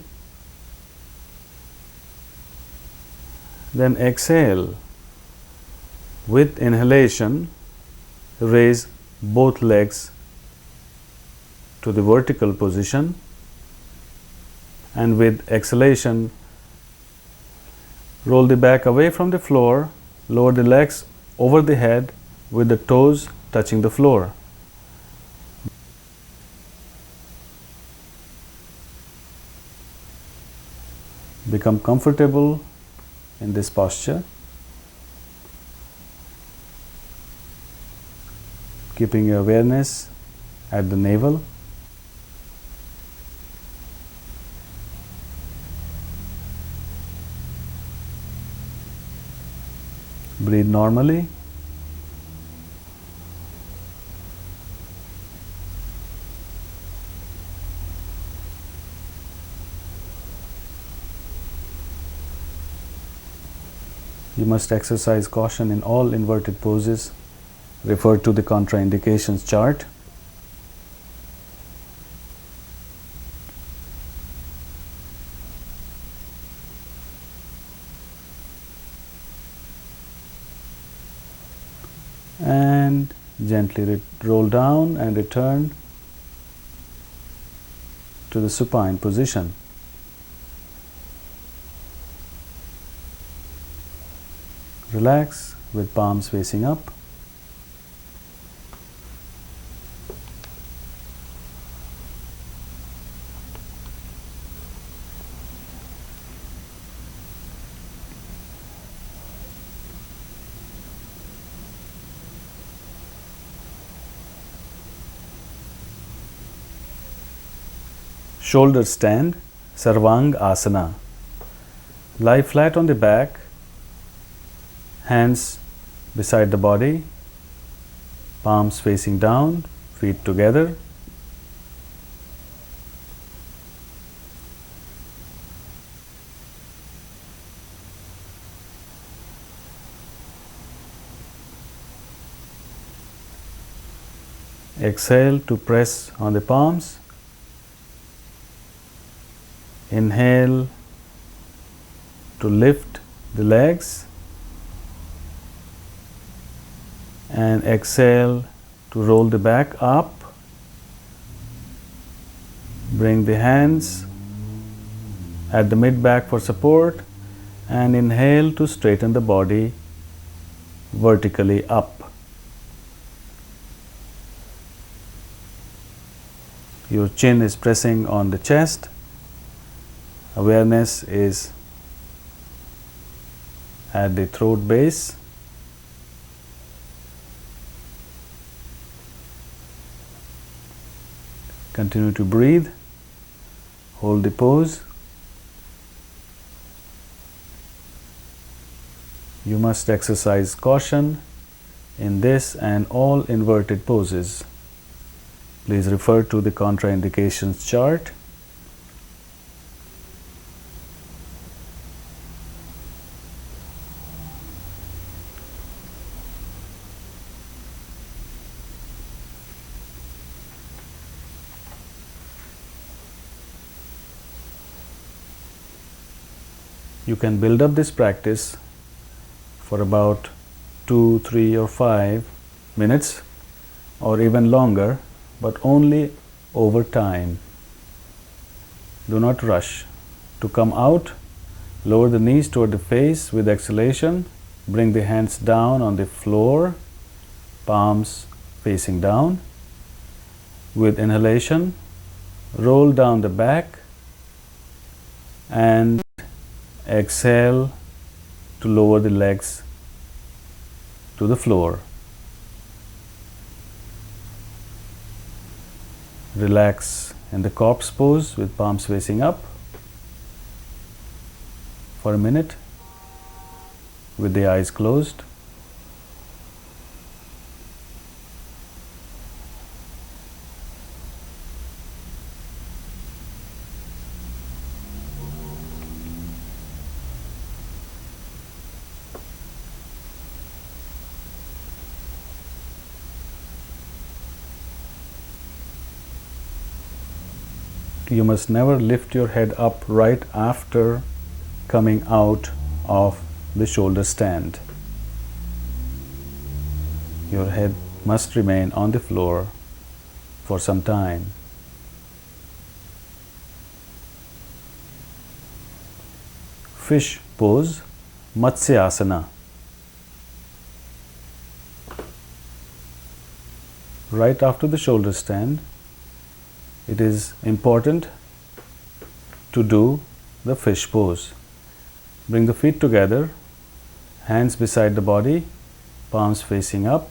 Then exhale. With inhalation, raise both legs to the vertical position, and with exhalation, roll the back away from the floor, lower the legs over the head with the toes touching the floor. Become comfortable in this posture, keeping your awareness at the navel. Breathe normally. You must exercise caution in all inverted poses. Refer to the contraindications chart. And gently roll down and return to the supine position. Relax with palms facing up. Shoulder stand, Sarvang Asana. Lie flat on the back, hands beside the body, palms facing down, feet together. Exhale to press on the palms. Inhale to lift the legs, and exhale to roll the back up. Bring the hands at the mid back for support, and inhale to straighten the body vertically up. Your chin is pressing on the chest. Awareness is at the throat base. Continue to breathe. Hold the pose. You must exercise caution in this and all inverted poses. Please refer to the contraindications chart. You can build up this practice for about 2, 3 or 5 minutes or even longer, but only over time. Do not rush. To come out, lower the knees toward the face with exhalation. Bring the hands down on the floor, palms facing down. With inhalation, roll down the back and exhale to lower the legs to the floor. Relax in the corpse pose with palms facing up for a minute with the eyes closed. You must never lift your head up right after coming out of the shoulder stand. Your head must remain on the floor for some time. Fish pose, Matsyasana. Right after the shoulder stand, it is important to do the fish pose. Bring the feet together, hands beside the body, palms facing up.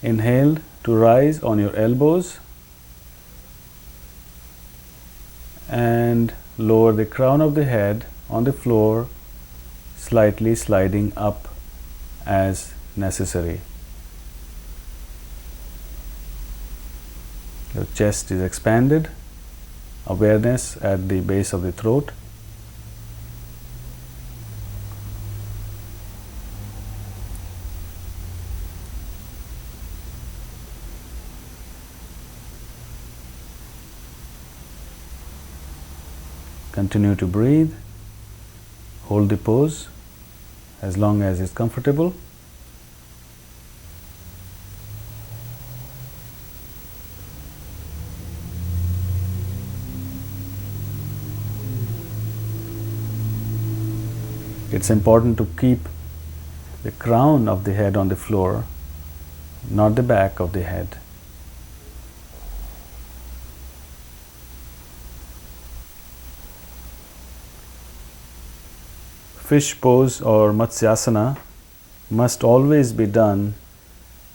Inhale to rise on your elbows and lower the crown of the head on the floor, slightly sliding up as necessary. Your chest is expanded, awareness at the base of the throat. Continue to breathe, hold the pose as long as it's comfortable. It's important to keep the crown of the head on the floor, not the back of the head. Fish pose or Matsyasana must always be done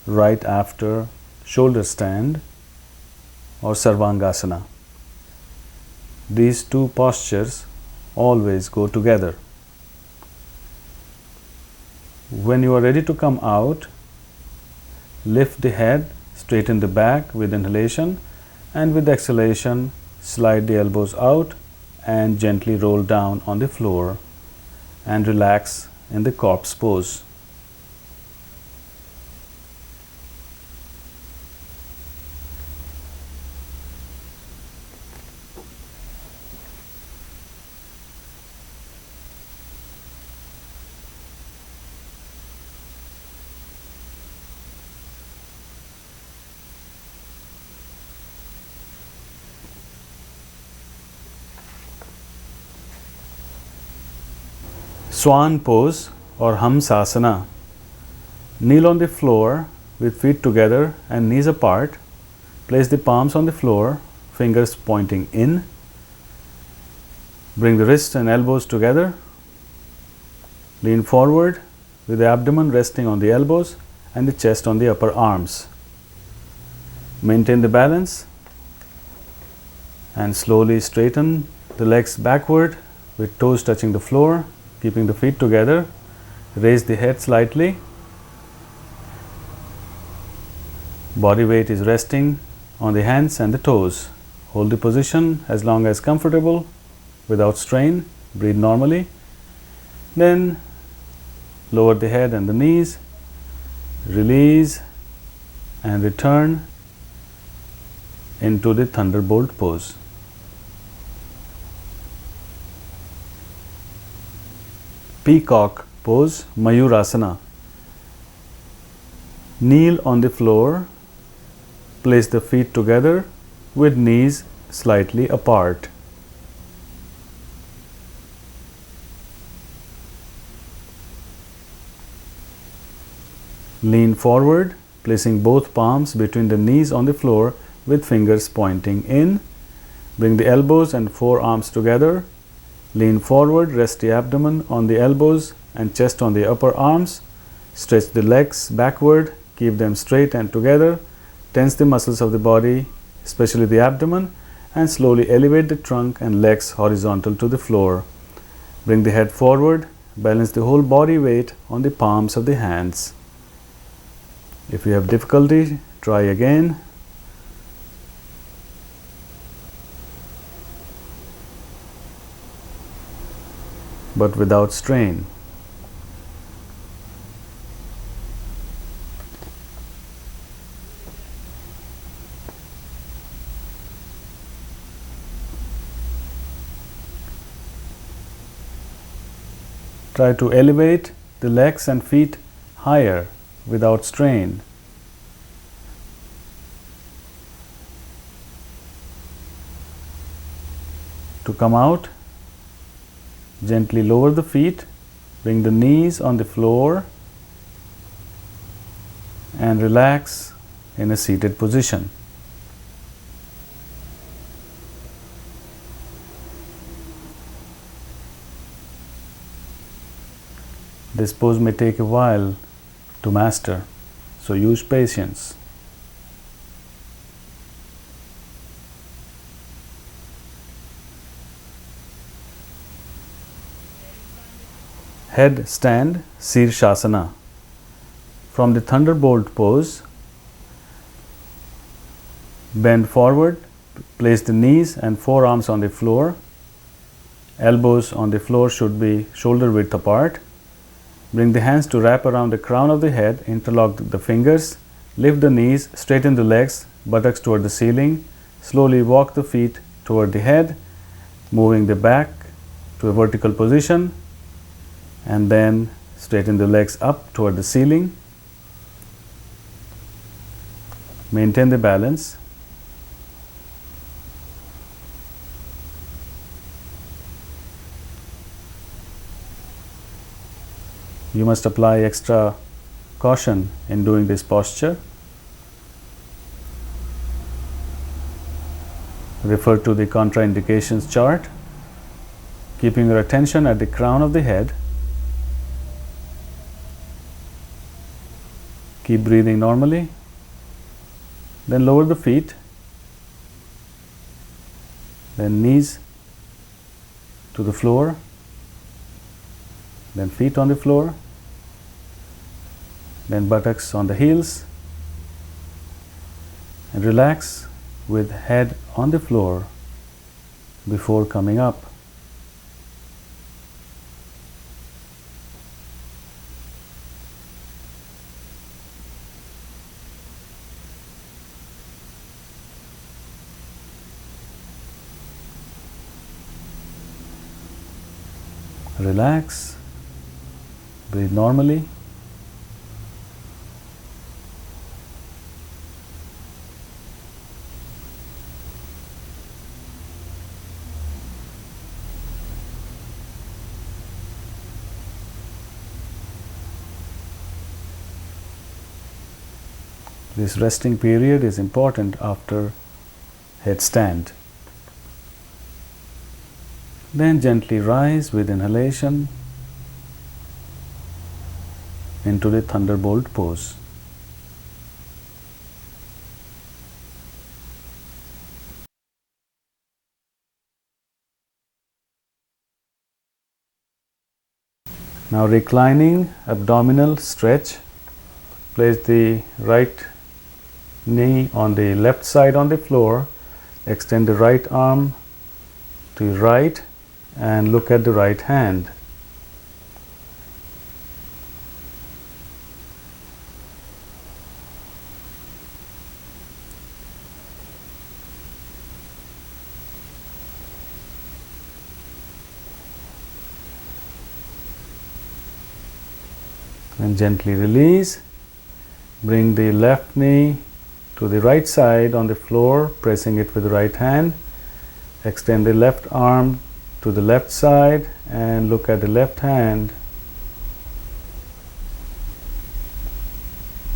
right after shoulder stand or Sarvangasana. These two postures always go together. When you are ready to come out, lift the head, straighten the back with inhalation, and with exhalation, slide the elbows out and gently roll down on the floor and relax in the corpse pose. Swan pose or Hamsasana. Kneel on the floor with feet together and knees apart. Place the palms on the floor, fingers pointing in. Bring the wrists and elbows together. Lean forward with the abdomen resting on the elbows and the chest on the upper arms. Maintain the balance and slowly straighten the legs backward with toes touching the floor, keeping the feet together. Raise the head slightly. Body weight is resting on the hands and the toes. Hold the position as long as comfortable without strain. Breathe normally. Then lower the head and the knees. Release and return into the thunderbolt pose. Peacock pose, Mayurasana. Kneel on the floor. Place the feet together with knees slightly apart. Lean forward, placing both palms between the knees on the floor with fingers pointing in. Bring the elbows and forearms together. Lean forward, rest the abdomen on the elbows and chest on the upper arms. Stretch the legs backward, keep them straight and together. Tense the muscles of the body, especially the abdomen, and slowly elevate the trunk and legs horizontal to the floor. Bring the head forward, balance the whole body weight on the palms of the hands. If you have difficulty, try again. But without strain. Try to elevate the legs and feet higher without strain. To come out, gently lower the feet, bring the knees on the floor and relax in a seated position. This pose may take a while to master, so use patience. Head stand, Shirshasana. From the thunderbolt pose, bend forward, place the knees and forearms on the floor. Elbows on the floor should be shoulder width apart. Bring the hands to wrap around the crown of the head, interlock the fingers, lift the knees, straighten the legs, buttocks toward the ceiling. Slowly walk the feet toward the head, moving the back to a vertical position, and then straighten the legs up toward the ceiling. Maintain the balance. You must apply extra caution in doing this posture. Refer to the contraindications chart, keeping your attention at the crown of the head. Keep breathing normally. Then lower the feet. Then knees to the floor. Then feet on the floor. Then buttocks on the heels. And relax with head on the floor before coming up. Relax, breathe normally. This resting period is important after headstand. Then gently rise with inhalation into the thunderbolt pose. Now reclining abdominal stretch. Place the right knee on the left side on the floor. Extend the right arm to your right and look at the right hand. And gently release. Bring the left knee to the right side on the floor, pressing it with the right hand. Extend the left arm to the left side and look at the left hand.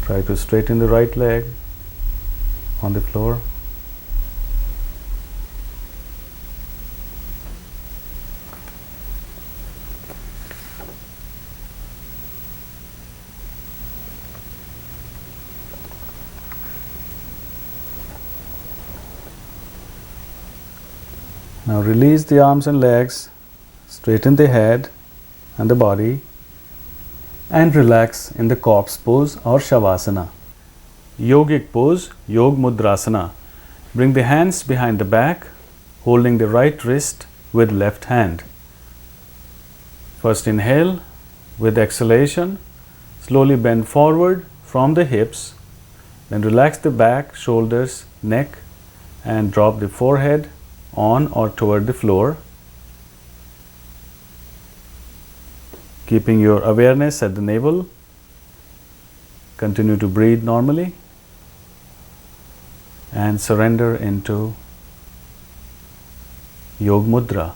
Try to straighten the right leg on the floor. Now release the arms and legs, straighten the head and the body, and relax in the corpse pose or Shavasana. Yogic pose, Yog Mudrasana. Bring the hands behind the back, holding the right wrist with left hand. First inhale. With exhalation, slowly bend forward from the hips, then relax the back, shoulders, neck, and drop the forehead on or toward the floor, keeping your awareness at the navel. Continue to breathe normally and surrender into Yog Mudra.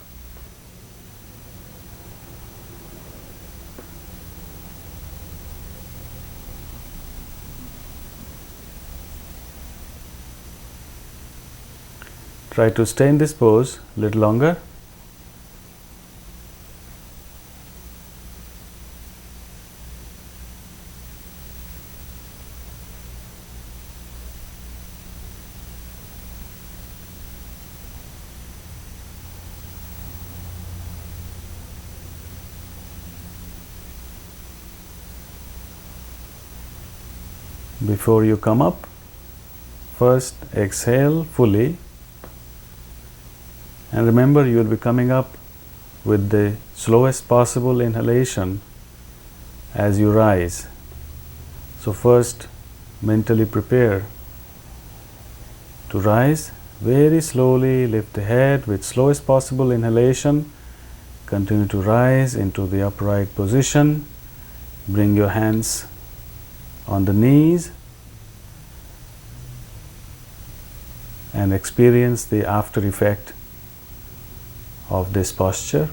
Try to stay in this pose a little longer. Before you come up, first exhale fully. And remember, you will be coming up with the slowest possible inhalation as you rise. So first, mentally prepare to rise very slowly. Lift the head with slowest possible inhalation. Continue to rise into the upright position. Bring your hands on the knees and experience the after effect of this posture.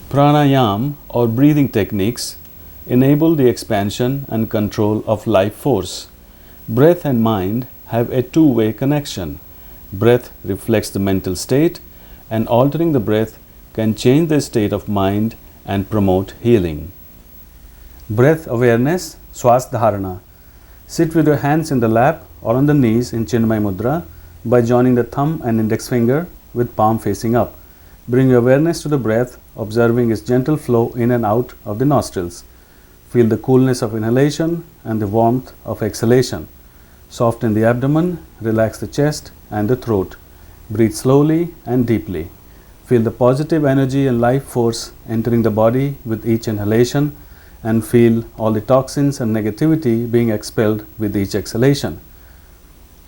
Pranayama or breathing techniques enable the expansion and control of life force. Breath and mind have a two-way connection. Breath reflects the mental state, and altering the breath can change the state of mind and promote healing. Breath awareness, Swas Dharana. Sit with your hands in the lap or on the knees in Chinmay Mudra by joining the thumb and index finger with palm facing up. Bring your awareness to the breath, observing its gentle flow in and out of the nostrils. Feel the coolness of inhalation and the warmth of exhalation. Soften the abdomen, relax the chest and the throat. Breathe slowly and deeply. Feel the positive energy and life force entering the body with each inhalation, and feel all the toxins and negativity being expelled with each exhalation.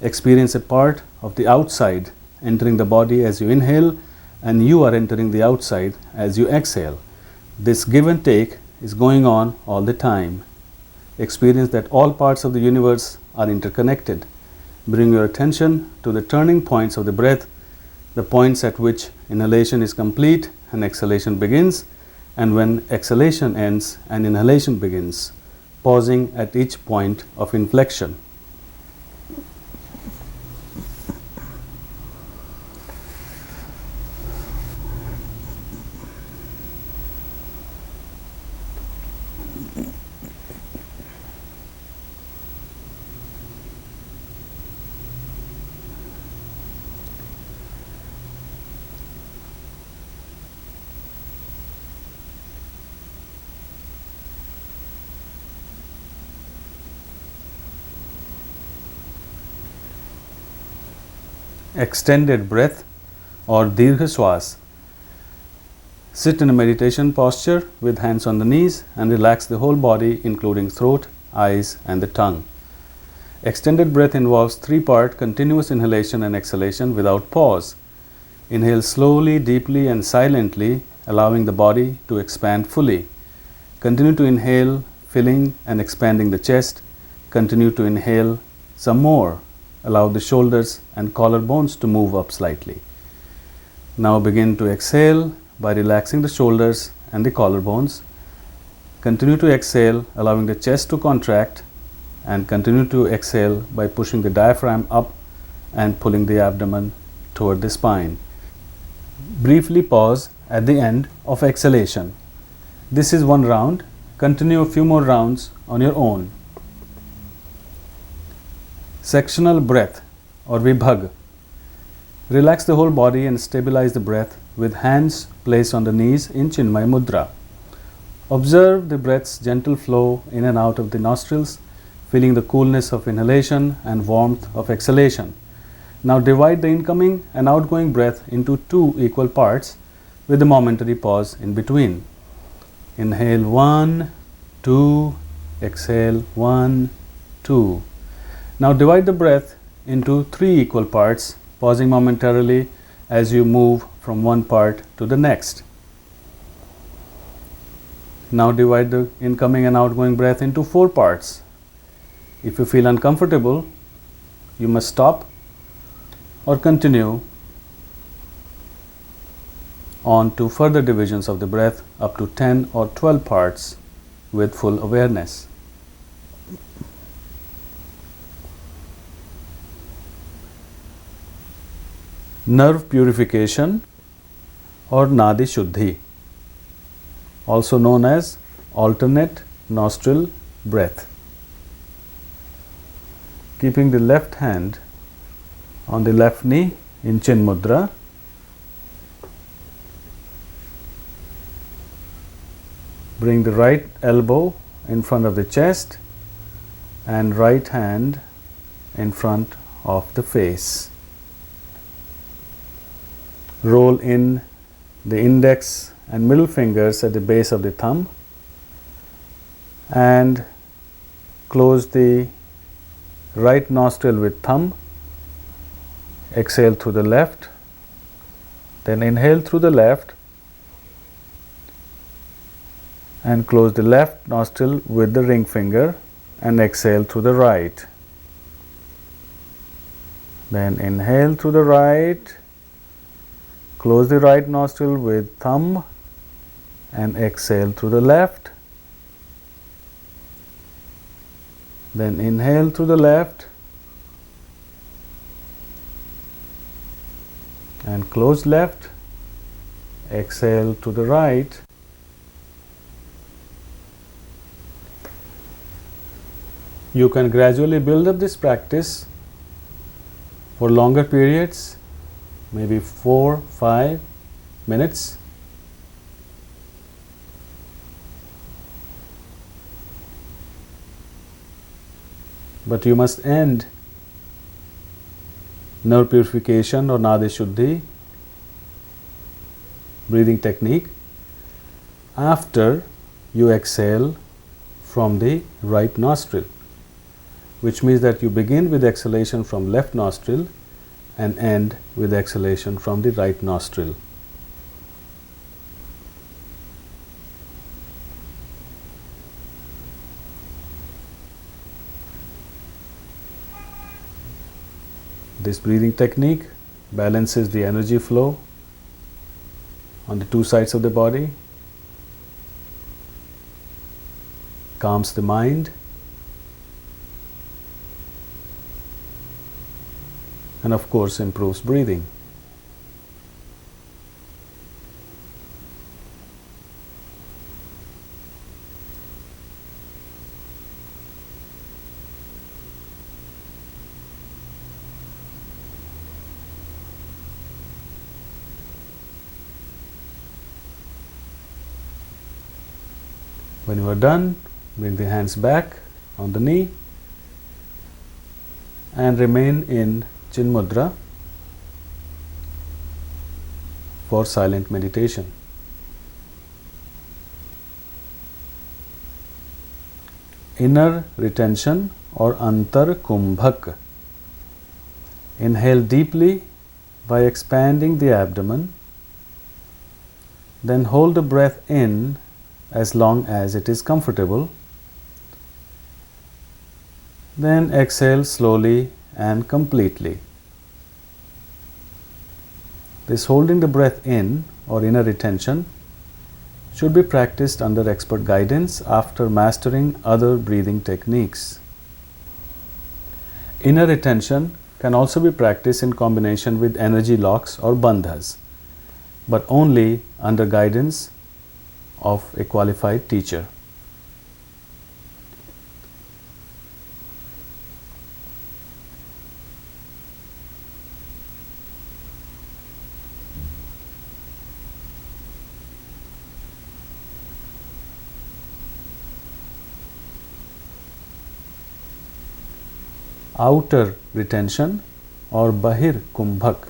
Experience a part of the outside entering the body as you inhale, and you are entering the outside as you exhale. This give and take is going on all the time. Experience that all parts of the universe are interconnected. Bring your attention to the turning points of the breath, the points at which inhalation is complete and exhalation begins, and when exhalation ends and inhalation begins, pausing at each point of inflection. extended breath or Dirgha Shwas. Sit in a meditation posture with hands on the knees and relax the whole body, including throat, eyes and the tongue. Extended breath involves 3-part continuous inhalation and exhalation without pause. Inhale slowly, deeply and silently, allowing the body to expand fully. Continue to inhale, filling and expanding the chest. Continue to inhale some more. Allow the shoulders and collarbones to move up slightly. Now begin to exhale by relaxing the shoulders and the collarbones. Continue to exhale, allowing the chest to contract, and continue to exhale by pushing the diaphragm up and pulling the abdomen toward the spine. Briefly pause at the end of exhalation. This is 1 round. Continue a few more rounds on your own. Sectional breath or Vibhag. Relax the whole body and stabilize the breath with hands placed on the knees in Chinmay Mudra. Observe the breath's gentle flow in and out of the nostrils, feeling the coolness of inhalation and warmth of exhalation. Now divide the incoming and outgoing breath into 2 equal parts with a momentary pause in between. Inhale 1, 2, exhale 1, 2. Now divide the breath into 3 equal parts, pausing momentarily as you move from one part to the next. Now divide the incoming and outgoing breath into 4 parts. If you feel uncomfortable, you must stop or continue on to further divisions of the breath up to 10 or 12 parts with full awareness. Nerve purification or Nadi Shuddhi, also known as alternate nostril breath. Keeping the left hand on the left knee in Chin Mudra, bring the right elbow in front of the chest and right hand in front of the face. Roll in the index and middle fingers at the base of the thumb and close the right nostril with thumb. Exhale through the left, then inhale through the left and close the left nostril with the ring finger and exhale through the right. Then inhale through the right, close the right nostril with thumb and exhale through the left. Then inhale through the left and close left, exhale to the right. You can gradually build up this practice for longer periods, maybe 4-5 minutes. But you must end nerve purification or Nadi Shuddhi breathing technique after you exhale from the right nostril, which means that you begin with exhalation from left nostril and end with exhalation from the right nostril. This breathing technique balances the energy flow on the 2 sides of the body, calms the mind, and of course improves breathing. When you are done, bring the hands back on the knee and remain in Chin Mudra for silent meditation. Inner retention or antar kumbhak. Inhale deeply by expanding the abdomen, then hold the breath in as long as it is comfortable. Then exhale slowly and completely. This holding the breath in or inner retention should be practiced under expert guidance after mastering other breathing techniques. Inner retention can also be practiced in combination with energy locks or bandhas, but only under guidance of a qualified teacher. Outer retention or bahir kumbhak.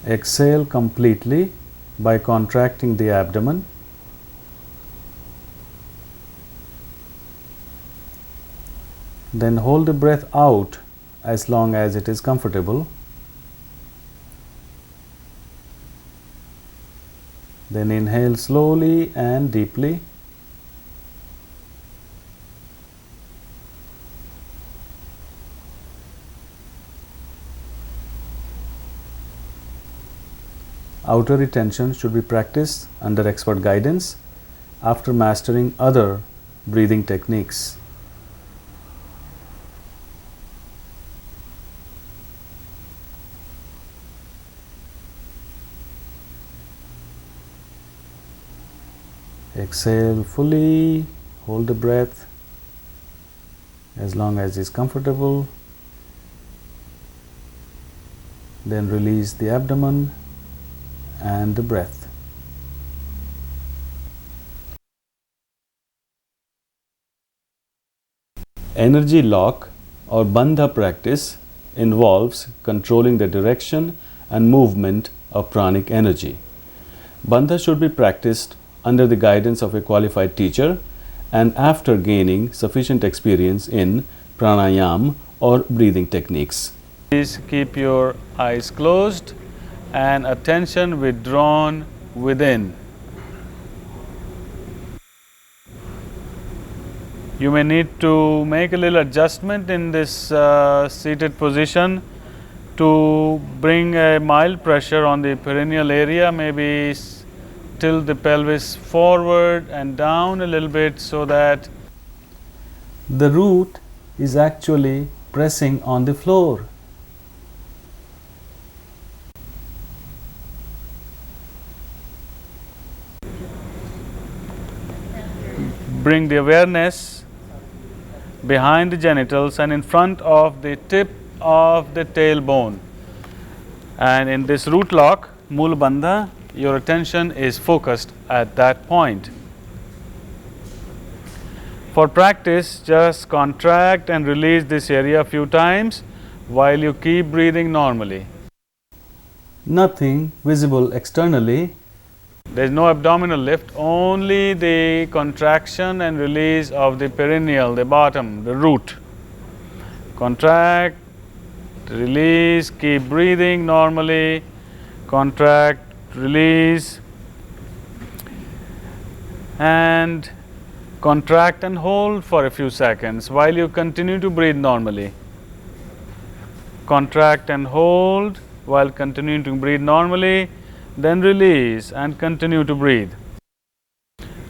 Exhale completely by contracting the abdomen. Then hold the breath out as long as it is comfortable. Then inhale slowly and deeply. Outer retention should be practiced under expert guidance after mastering other breathing techniques. Exhale fully, hold the breath as long as it is comfortable. Then release the abdomen and the breath. Energy lock or bandha practice involves controlling the direction and movement of pranic energy. Bandha should be practiced under the guidance of a qualified teacher and after gaining sufficient experience in pranayama or breathing techniques. Please keep your eyes closed and attention withdrawn within. You may need to make a little adjustment in this seated position to bring a mild pressure on the perineal area, maybe tilt the pelvis forward and down a little bit so that the root is actually pressing on the floor. Bring the awareness behind the genitals and in front of the tip of the tailbone. And in this root lock, Mool Bandha, your attention is focused at that point. For practice, just contract and release this area a few times while you keep breathing normally. Nothing visible externally. There is no abdominal lift, only the contraction and release of the perineal, the bottom, the root. Contract, release, keep breathing normally, contract, release, and contract and hold for a few seconds while you continue to breathe normally. Contract and hold while continuing to breathe normally, then release and continue to breathe.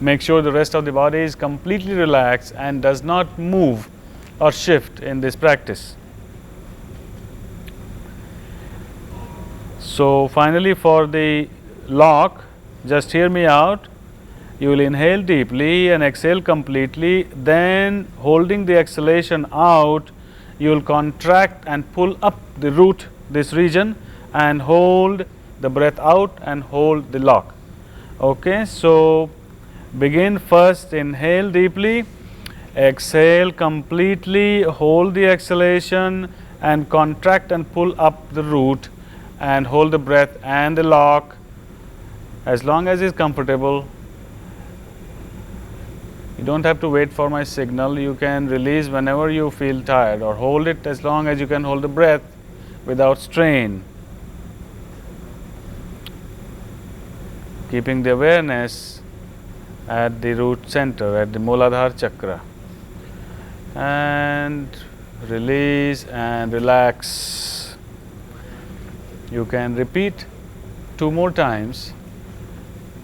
Make sure the rest of the body is completely relaxed and does not move or shift in this practice. So finally, for the lock, just hear me out. You will inhale deeply and exhale completely, then holding the exhalation out, you will contract and pull up the root, this region, and hold the breath out and hold the lock. Okay, so begin first, inhale deeply Exhale completely, hold the exhalation and contract and pull up the root and hold the breath and the lock as long as it's comfortable. You don't have to wait for my signal. You can release whenever you feel tired, or hold it as long as you can hold the breath without strain. Keeping the awareness at the root center, at the Muladhara chakra. And release and relax. You can repeat 2 more times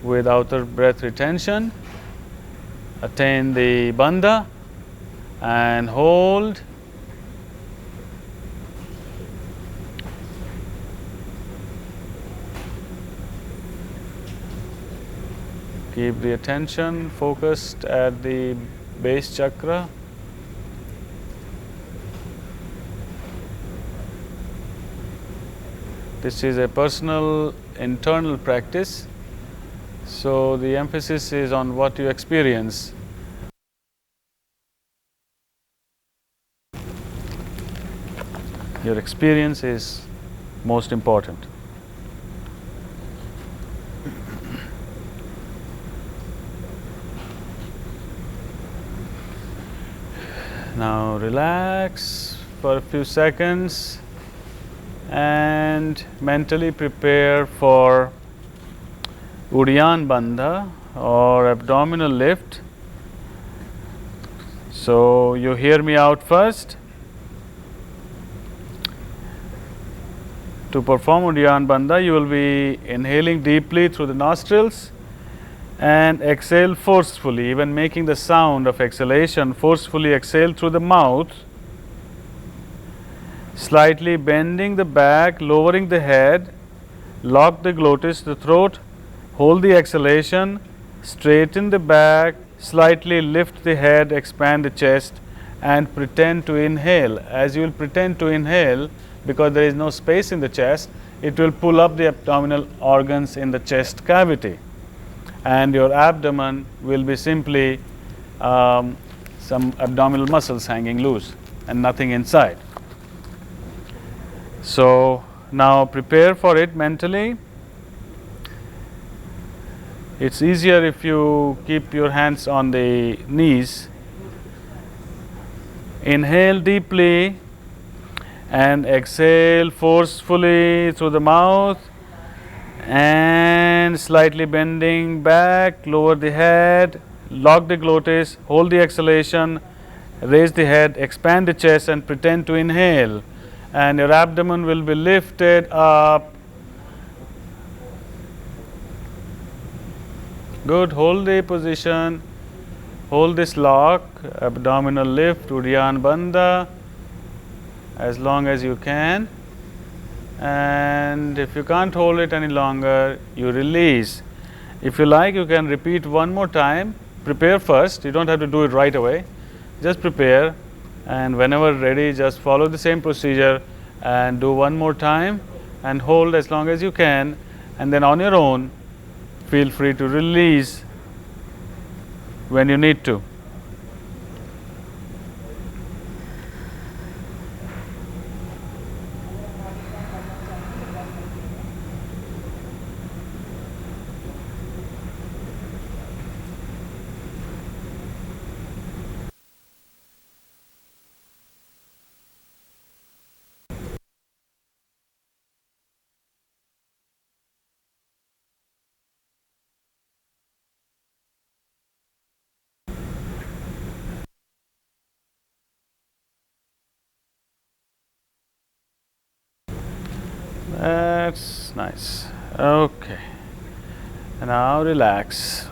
with outer breath retention. Attain the Bandha and hold. Keep the attention focused at the base chakra. This is a personal internal practice, so the emphasis is on what you experience. Your experience is most important. Now relax for a few seconds and mentally prepare for Udyan Bandha or abdominal lift. So you hear me out first. To perform Udyan Bandha, you will be inhaling deeply through the nostrils and exhale forcefully, even making the sound of exhalation. Forcefully exhale through the mouth, slightly bending the back, lowering the head, lock the glottis, the throat, hold the exhalation, straighten the back, slightly lift the head, expand the chest, and pretend to inhale. As you will pretend to inhale, because there is no space in the chest, it will pull up the abdominal organs in the chest cavity, and your abdomen will be simply some abdominal muscles hanging loose and nothing inside. So now prepare for it mentally. It's easier if you keep your hands on the knees. Inhale deeply and exhale forcefully through the mouth, and slightly bending back, lower the head, lock the glottis, hold the exhalation, raise the head, expand the chest, and pretend to inhale. And your abdomen will be lifted up. Good. Hold the position, hold this lock, abdominal lift, Udyan Bandha, as long as you can. And if you can't hold it any longer, you release. If you like, you can repeat one more time. Prepare first. You don't have to do it right away. Just prepare, and whenever ready, just follow the same procedure and do one more time and hold as long as you can, and then on your own feel free to release when you need to. That's nice. Okay. And now relax.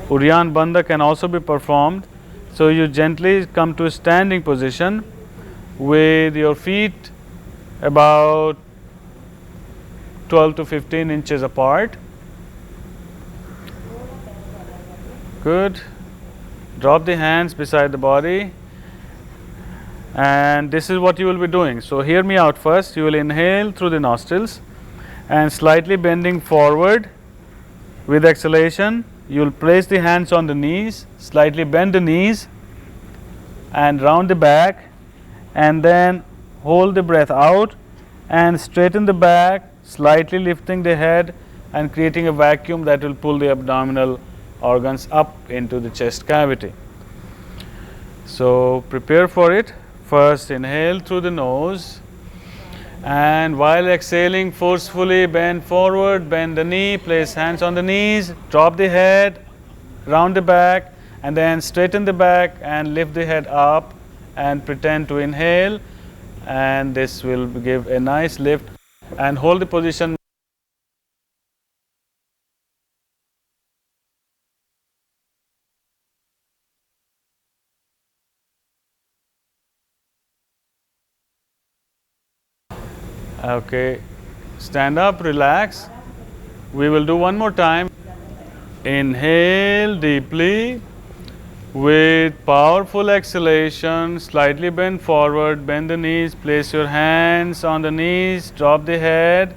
Udyan Bandha can also be performed. So you gently come to a standing position with your feet about 12 to 15 inches apart. Good. Drop the hands beside the body. And this is what you will be doing. So hear me out first. You will inhale through the nostrils and slightly bending forward. With exhalation, you will place the hands on the knees, slightly bend the knees and round the back, and then hold the breath out and straighten the back, slightly lifting the head and creating a vacuum that will pull the abdominal organs up into the chest cavity. So prepare for it. First inhale through the nose, and while exhaling forcefully bend forward, bend the knee, place hands on the knees, drop the head, round the back, and then straighten the back and lift the head up and pretend to inhale, and this will give a nice lift, and hold the position. Okay, stand up, relax. We will do one more time. Inhale deeply with powerful exhalation, slightly bend forward, bend the knees, place your hands on the knees, drop the head,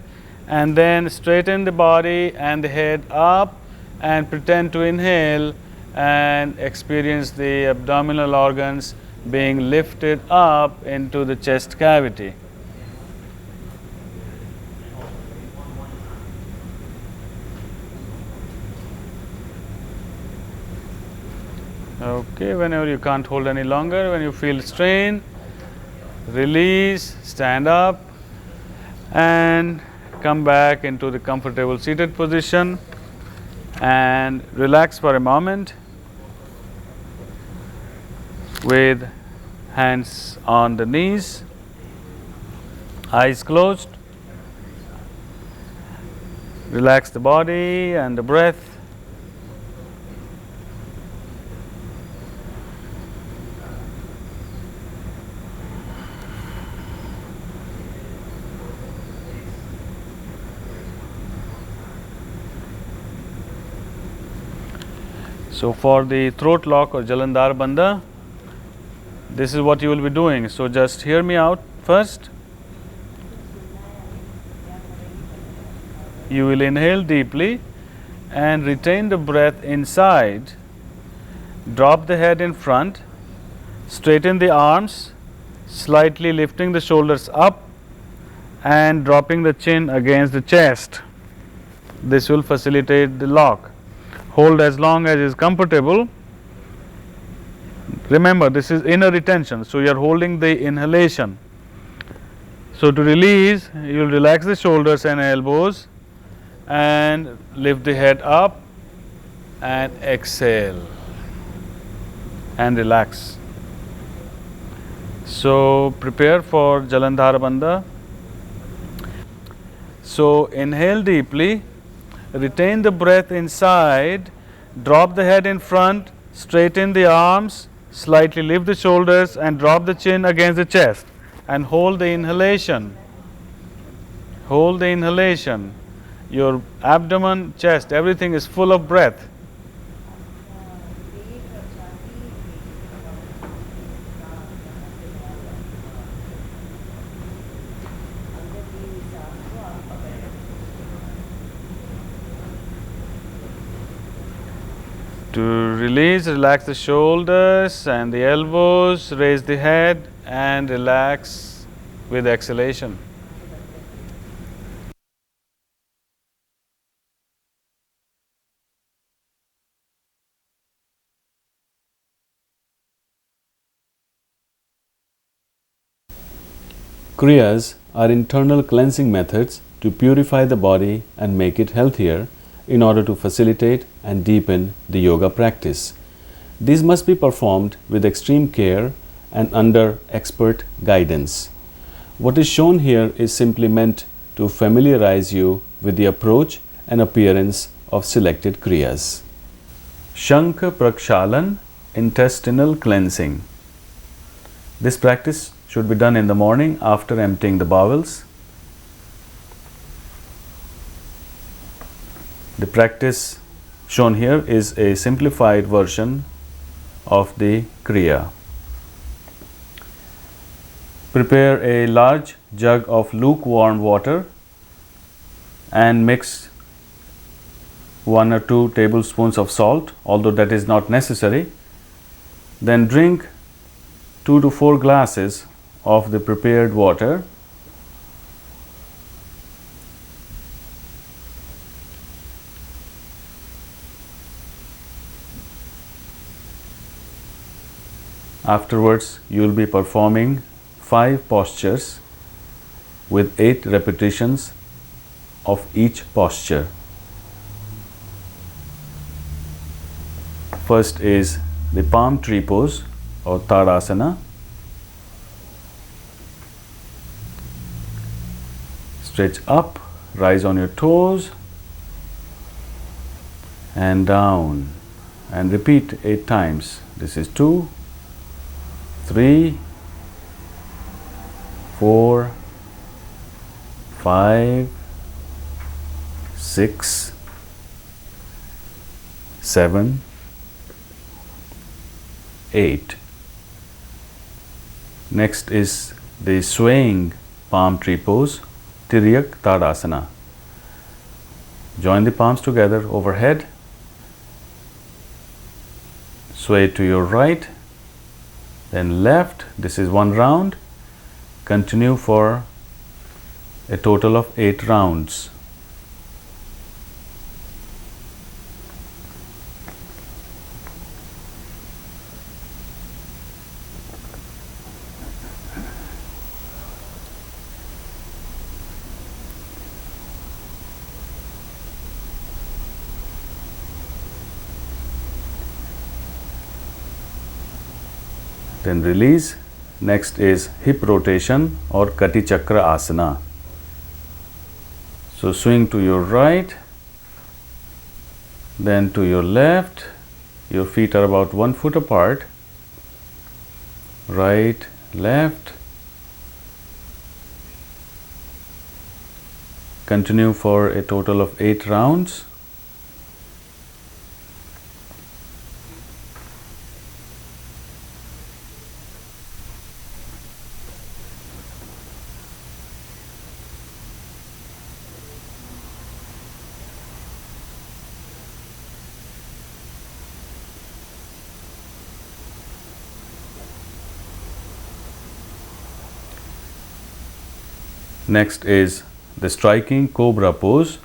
and then straighten the body and the head up and pretend to inhale and experience the abdominal organs being lifted up into the chest cavity. Okay, whenever you can't hold any longer, when you feel strain, release, stand up and come back into the comfortable seated position and relax for a moment with hands on the knees, eyes closed. Relax the body and the breath. So for the throat lock or Jalandhar Bandha, this is what you will be doing. So just hear me out first. You will inhale deeply and retain the breath inside. Drop the head in front, straighten the arms, slightly lifting the shoulders up and dropping the chin against the chest. This will facilitate the lock. Hold as long as is comfortable. Remember, this is inner retention, so you are holding the inhalation. So to release, you will relax the shoulders and elbows and lift the head up and exhale and relax. So prepare for Jalandhar Bandha. So inhale deeply. Retain the breath inside, drop the head in front, straighten the arms, slightly lift the shoulders and drop the chin against the chest and hold the inhalation. Hold the inhalation. Your abdomen, chest, everything is full of breath. To release, relax the shoulders and the elbows, raise the head and relax with exhalation. Kriyas are internal cleansing methods to purify the body and make it healthier in order to facilitate and deepen the yoga practice. These must be performed with extreme care and under expert guidance. What is shown here is simply meant to familiarize you with the approach and appearance of selected kriyas. Shankha Prakshalan, intestinal cleansing. This practice should be done in the morning after emptying the bowels. The practice Shown here is a simplified version of the Kriya. Prepare a large jug of lukewarm water and mix 1 or 2 tablespoons of salt, although that is not necessary. Then drink 2 to 4 glasses of the prepared water. Afterwards, you will be performing 5 postures with 8 repetitions of each posture. First is the palm tree pose or Tadasana. Stretch up, rise on your toes and down, and repeat 8 times. This is 2, 3, 4, 5, 6, 7, 8. Next is the swaying palm tree pose, Tiryak Tadasana. Join the palms together overhead. Sway to your right, then left. This is 1 round. Continue for a total of 8 rounds. Then release. Next is hip rotation or Kati Chakra Asana. So swing to your right, then to your left. Your feet are about 1 foot apart. Right, left. Continue for a total of 8 rounds. Next is the striking cobra pose,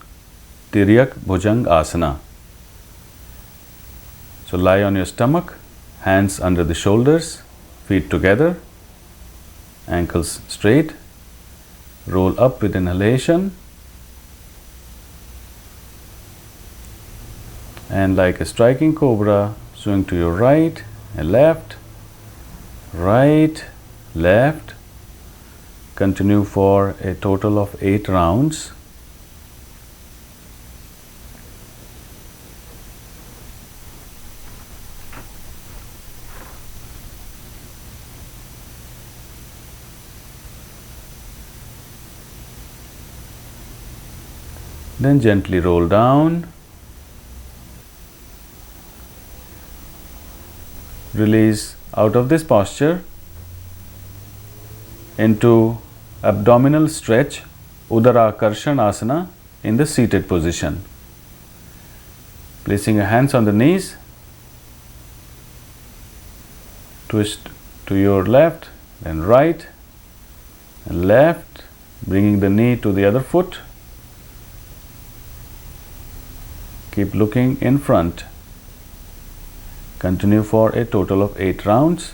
Tiryak Bhujang Asana. So lie on your stomach, hands under the shoulders, feet together, ankles straight, roll up with inhalation, and like a striking cobra, swing to your right and left, right, left. Continue for a total of 8 rounds. Then gently roll down. Release out of this posture into abdominal stretch, Udara Karshan Asana, in the seated position. Placing your hands on the knees, twist to your left, then right and left, bringing the knee to the other foot. Keep looking in front. Continue for a total of 8 rounds.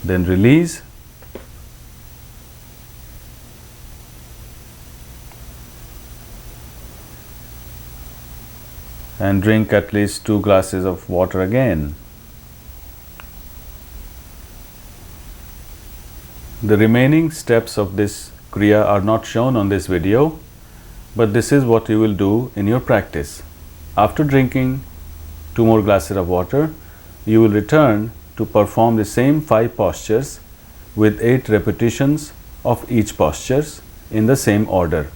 Then release. And drink at least 2 glasses of water again. The remaining steps of this kriya are not shown on this video, but this is what you will do in your practice. After drinking 2 more glasses of water, you will return to perform the same 5 postures with 8 repetitions of each postures in the same order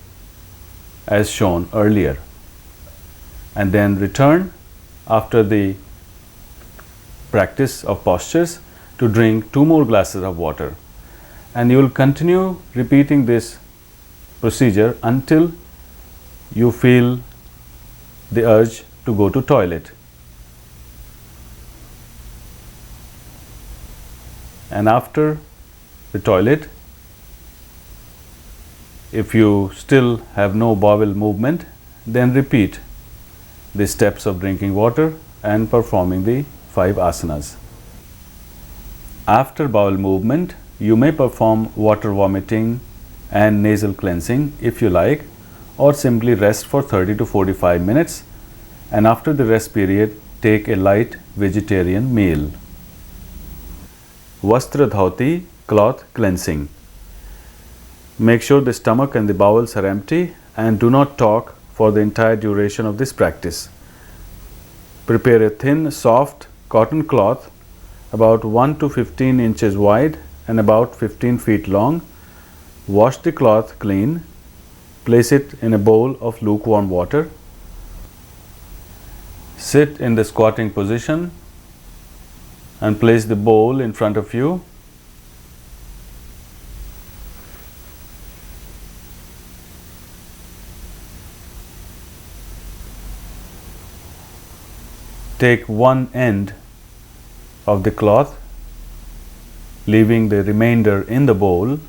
as shown earlier, and then return after the practice of postures to drink 2 more glasses of water, and you will continue repeating this procedure until you feel the urge to go to toilet. And after the toilet, if you still have no bowel movement, then repeat the steps of drinking water and performing the 5 asanas. After bowel movement, you may perform water vomiting and nasal cleansing if you like, or simply rest for 30 to 45 minutes, and after the rest period, take a light vegetarian meal. Vastra dhauti, cloth cleansing. Make sure the stomach and the bowels are empty and do not talk for the entire duration of this practice. Prepare a thin, soft cotton cloth about 1 to 15 inches wide and about 15 feet long. Wash the cloth clean. Place it in a bowl of lukewarm water. Sit in the squatting position and place the bowl in front of you. Take one end of the cloth, leaving the remainder in the bowl.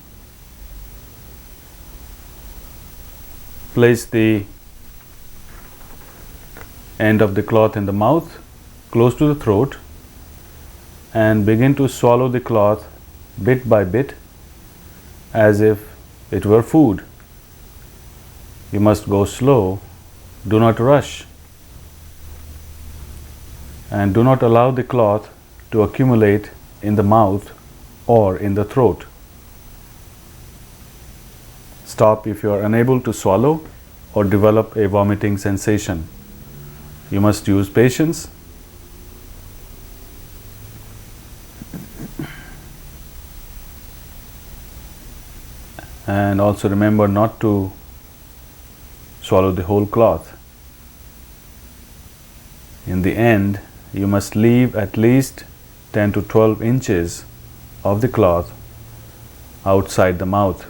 Place the end of the cloth in the mouth, close to the throat, and begin to swallow the cloth bit by bit as if it were food. You must go slow, do not rush, and do not allow the cloth to accumulate in the mouth or in the throat. Stop if you are unable to swallow or develop a vomiting sensation. You must use patience. And also remember not to swallow the whole cloth. In the end, you must leave at least 10 to 12 inches of the cloth outside the mouth.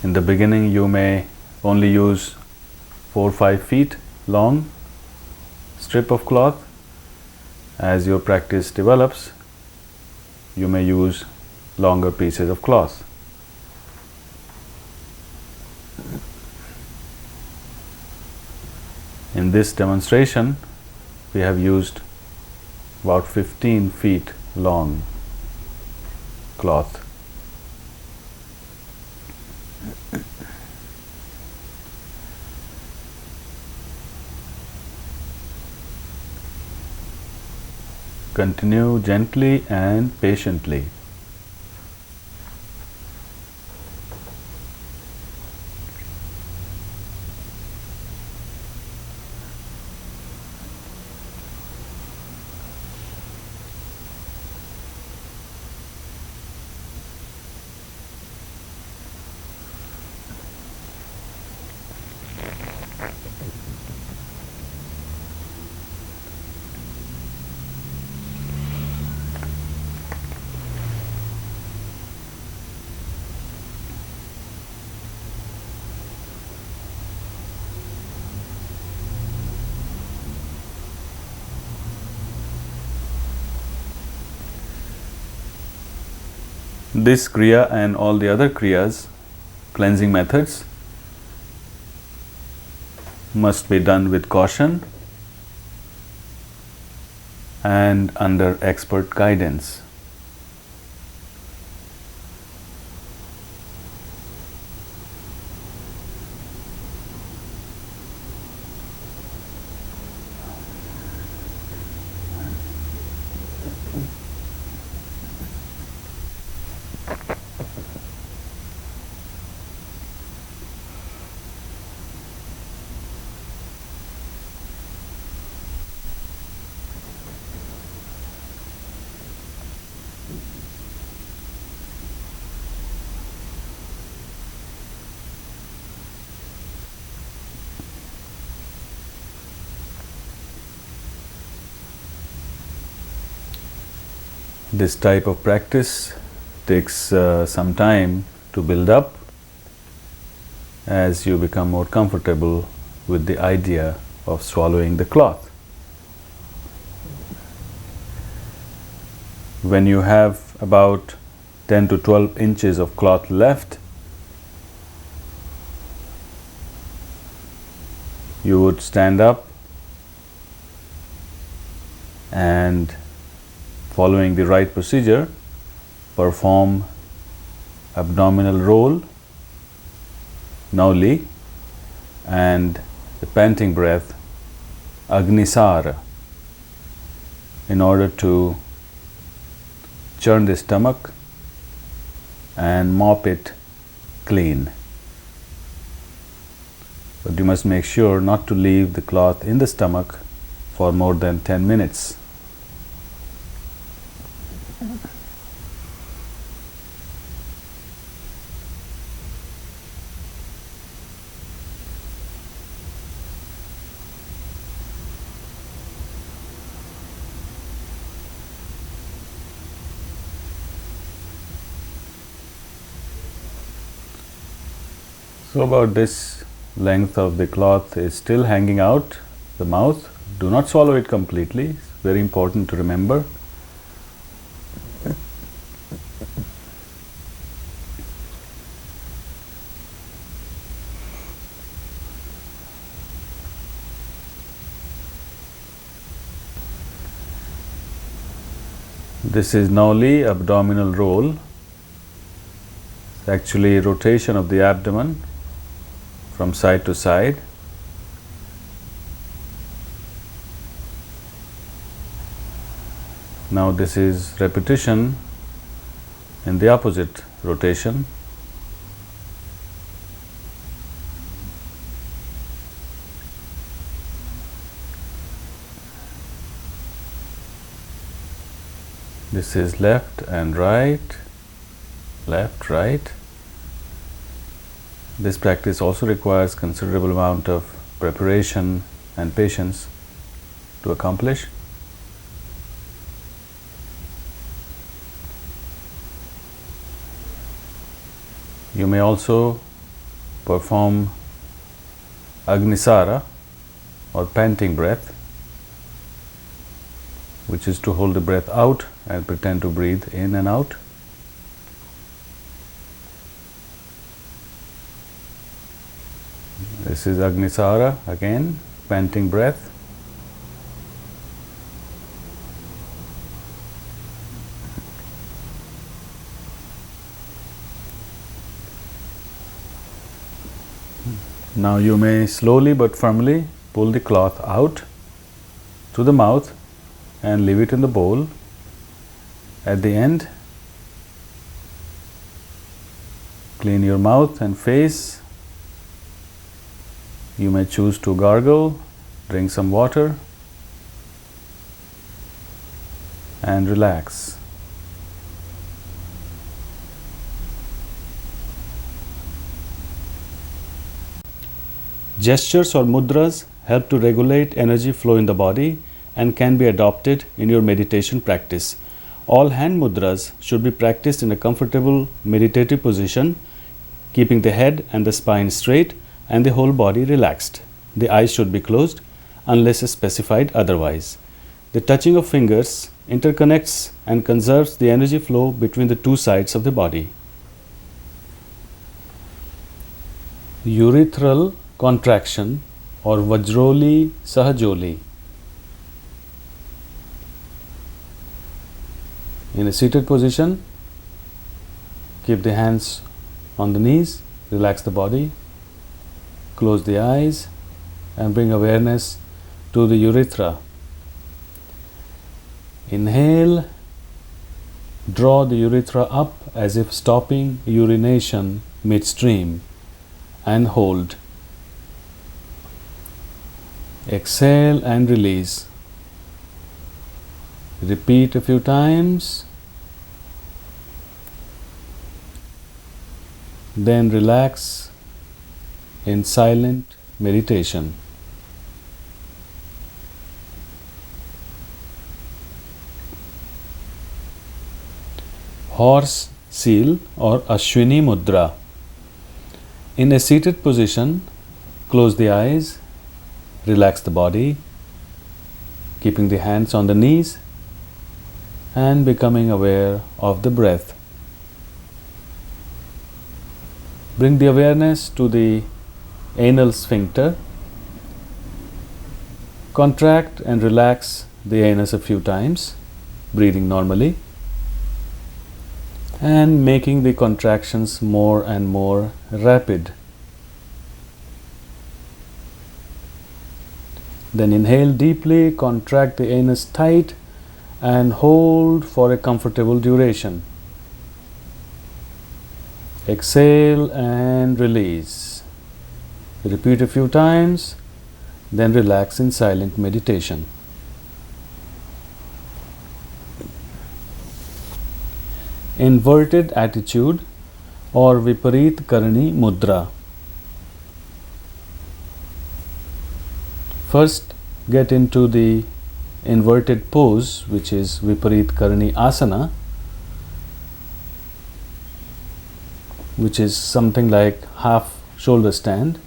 In the beginning, you may only use 4 or 5 feet long strip of cloth. As your practice develops, you may use longer pieces of cloth. In this demonstration, we have used about 15 feet long cloth. Continue gently and patiently. This kriya and all the other kriyas, cleansing methods, must be done with caution and under expert guidance. This type of practice takes some time to build up as you become more comfortable with the idea of swallowing the cloth. When you have about 10 to 12 inches of cloth left, you would stand up and, following the right procedure, perform abdominal roll, Nauli, and the panting breath, Agnisara, in order to churn the stomach and mop it clean. But you must make sure not to leave the cloth in the stomach for more than 10 minutes. So about this length of the cloth is still hanging out the mouth. Do not swallow it completely. It's very important to remember. This is Nauli, abdominal roll. It's actually rotation of the abdomen from side to side. Now this is repetition in the opposite rotation. This is left and right, left, right. This practice also requires considerable amount of preparation and patience to accomplish. You may also perform Agnisara or panting breath, which is to hold the breath out and pretend to breathe in and out. This is Agnisara, again, panting breath. Now you may slowly but firmly pull the cloth out to the mouth and leave it in the bowl. At the end, clean your mouth and face. You may choose to gargle, drink some water, and relax. Gestures or mudras help to regulate energy flow in the body and can be adopted in your meditation practice. All hand mudras should be practiced in a comfortable meditative position, keeping the head and the spine straight and the whole body relaxed. The eyes should be closed unless specified otherwise. The touching of fingers interconnects and conserves the energy flow between the two sides of the body. Urethral contraction or Vajroli Sahajoli. In a seated position, keep the hands on the knees, relax the body, close the eyes and bring awareness to the urethra. Inhale, draw the urethra up as if stopping urination midstream and hold. Exhale and release. Repeat a few times. Then relax in silent meditation. horse seal or Ashwini Mudra. In a seated position, close the eyes, relax the body, keeping the hands on the knees and becoming aware of the breath. Bring the awareness to the anal sphincter. Contract and relax the anus a few times, breathing normally and making the contractions more and more rapid. Then inhale deeply, contract the anus tight and hold for a comfortable duration. Exhale and release. Repeat a few times, then relax in silent meditation. Inverted attitude or Viparit Karani Mudra. First, get into the inverted pose, which is Viparit Karani Asana, which is something like half shoulder stand.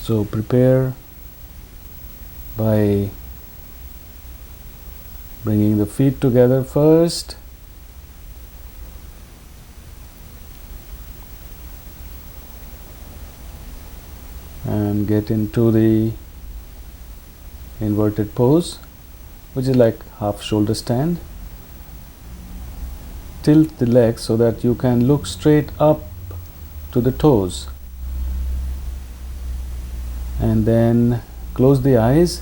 So prepare by bringing the feet together first, and get into the inverted pose, which is like half shoulder stand. Tilt the legs so that you can look straight up to the toes. And then close the eyes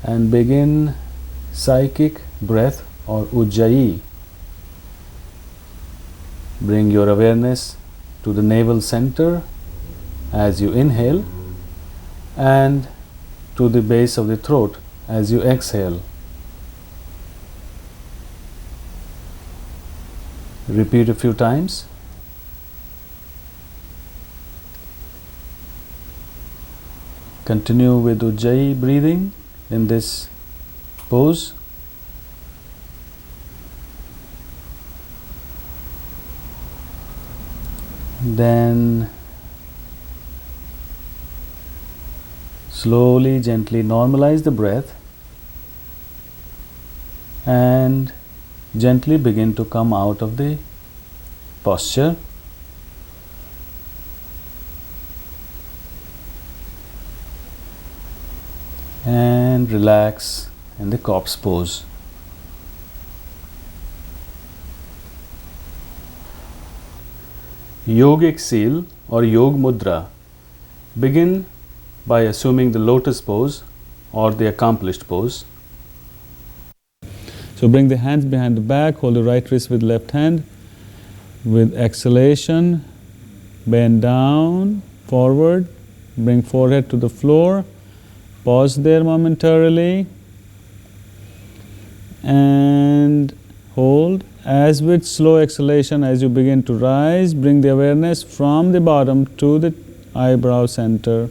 and begin psychic breath or Ujjayi. Bring your awareness to the navel center as you inhale and to the base of the throat as you exhale. Repeat a few times. Continue with Ujjayi breathing in this pose. Then slowly, gently normalize the breath and gently begin to come out of the posture. And relax in the corpse pose. Yogic seal or Yog Mudra. Begin by assuming the lotus pose or the accomplished pose. So bring the hands behind the back, hold the right wrist with left hand. With exhalation, bend down, forward, bring forehead to the floor. Pause there momentarily and hold. As with slow exhalation, as you begin to rise, bring the awareness from the bottom to the eyebrow center.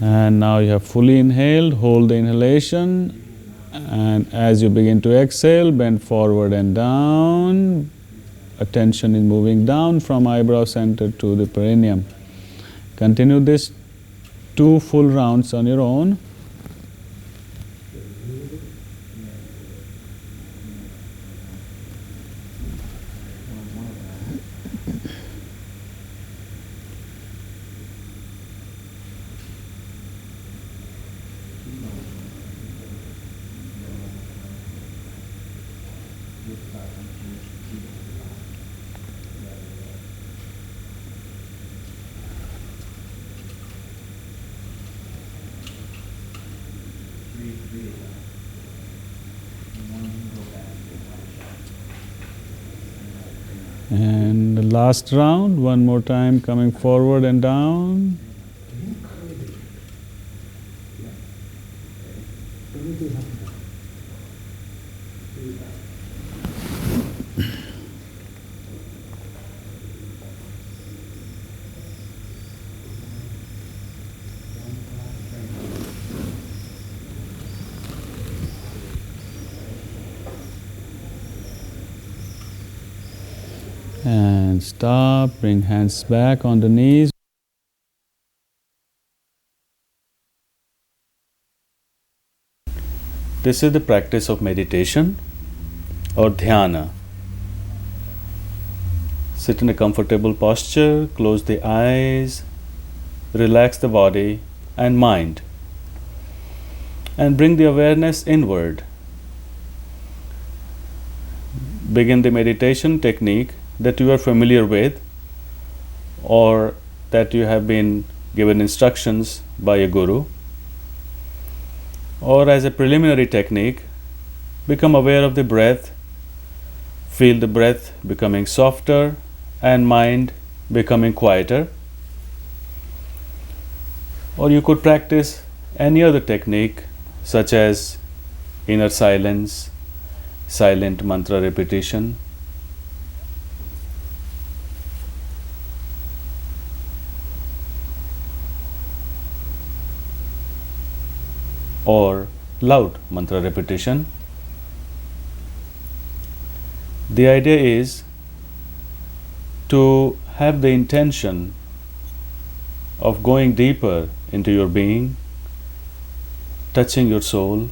And now you have fully inhaled, hold the inhalation, and as you begin to exhale, bend forward and down. Attention is moving down from eyebrow center to the perineum. Continue this 2 full rounds on your own. And the last round, one more time, coming forward and down. And stop, bring hands back on the knees. This is the practice of meditation or Dhyana. Sit in a comfortable posture, close the eyes, relax the body and mind, and bring the awareness inward. Begin the meditation technique that you are familiar with or that you have been given instructions by a guru, or as a preliminary technique, become aware of the breath, feel the breath becoming softer and mind becoming quieter. Or you could practice any other technique such as inner silence, silent mantra repetition, or loud mantra repetition. The idea is to have the intention of going deeper into your being, touching your soul,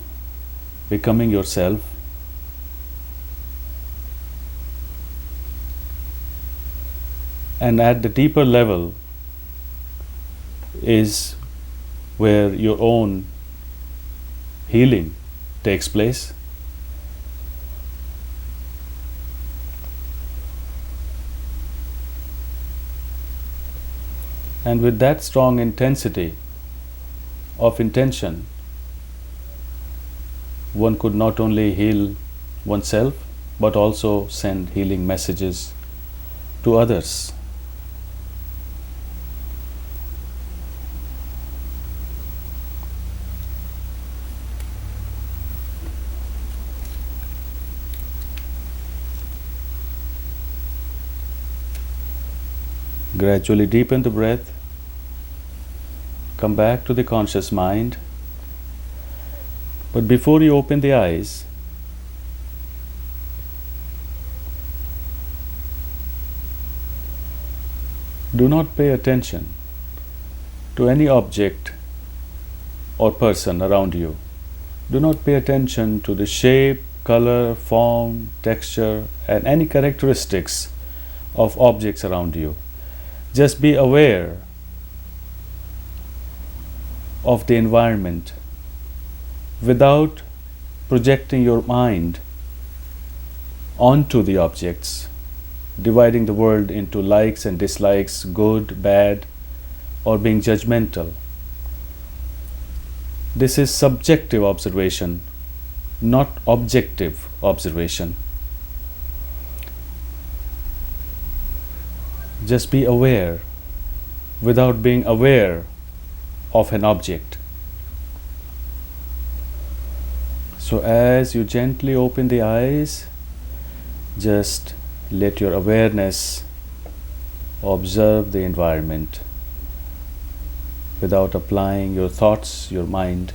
becoming yourself, and at the deeper level is where your own healing takes place. And with that strong intensity of intention, one could not only heal oneself but also send healing messages to others. Gradually deepen the breath, come back to the conscious mind. But before you open the eyes, do not pay attention to any object or person around you. Do not pay attention to the shape, color, form, texture, and any characteristics of objects around you. Just be aware of the environment without projecting your mind onto the objects, dividing the world into likes and dislikes, good, bad, or being judgmental. This is subjective observation, not objective observation. Just be aware without being aware of an object. So as you gently open the eyes, just let your awareness observe the environment without applying your thoughts, your mind,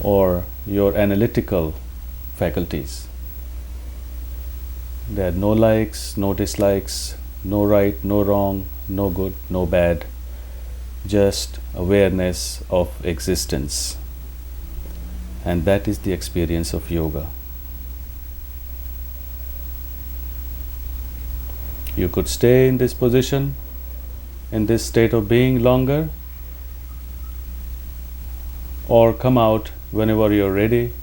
or your analytical faculties. There are no likes, no dislikes, no right, no wrong, no good, no bad, just awareness of existence. And that is the experience of yoga. You could stay in this position, in this state of being longer, or come out whenever you're ready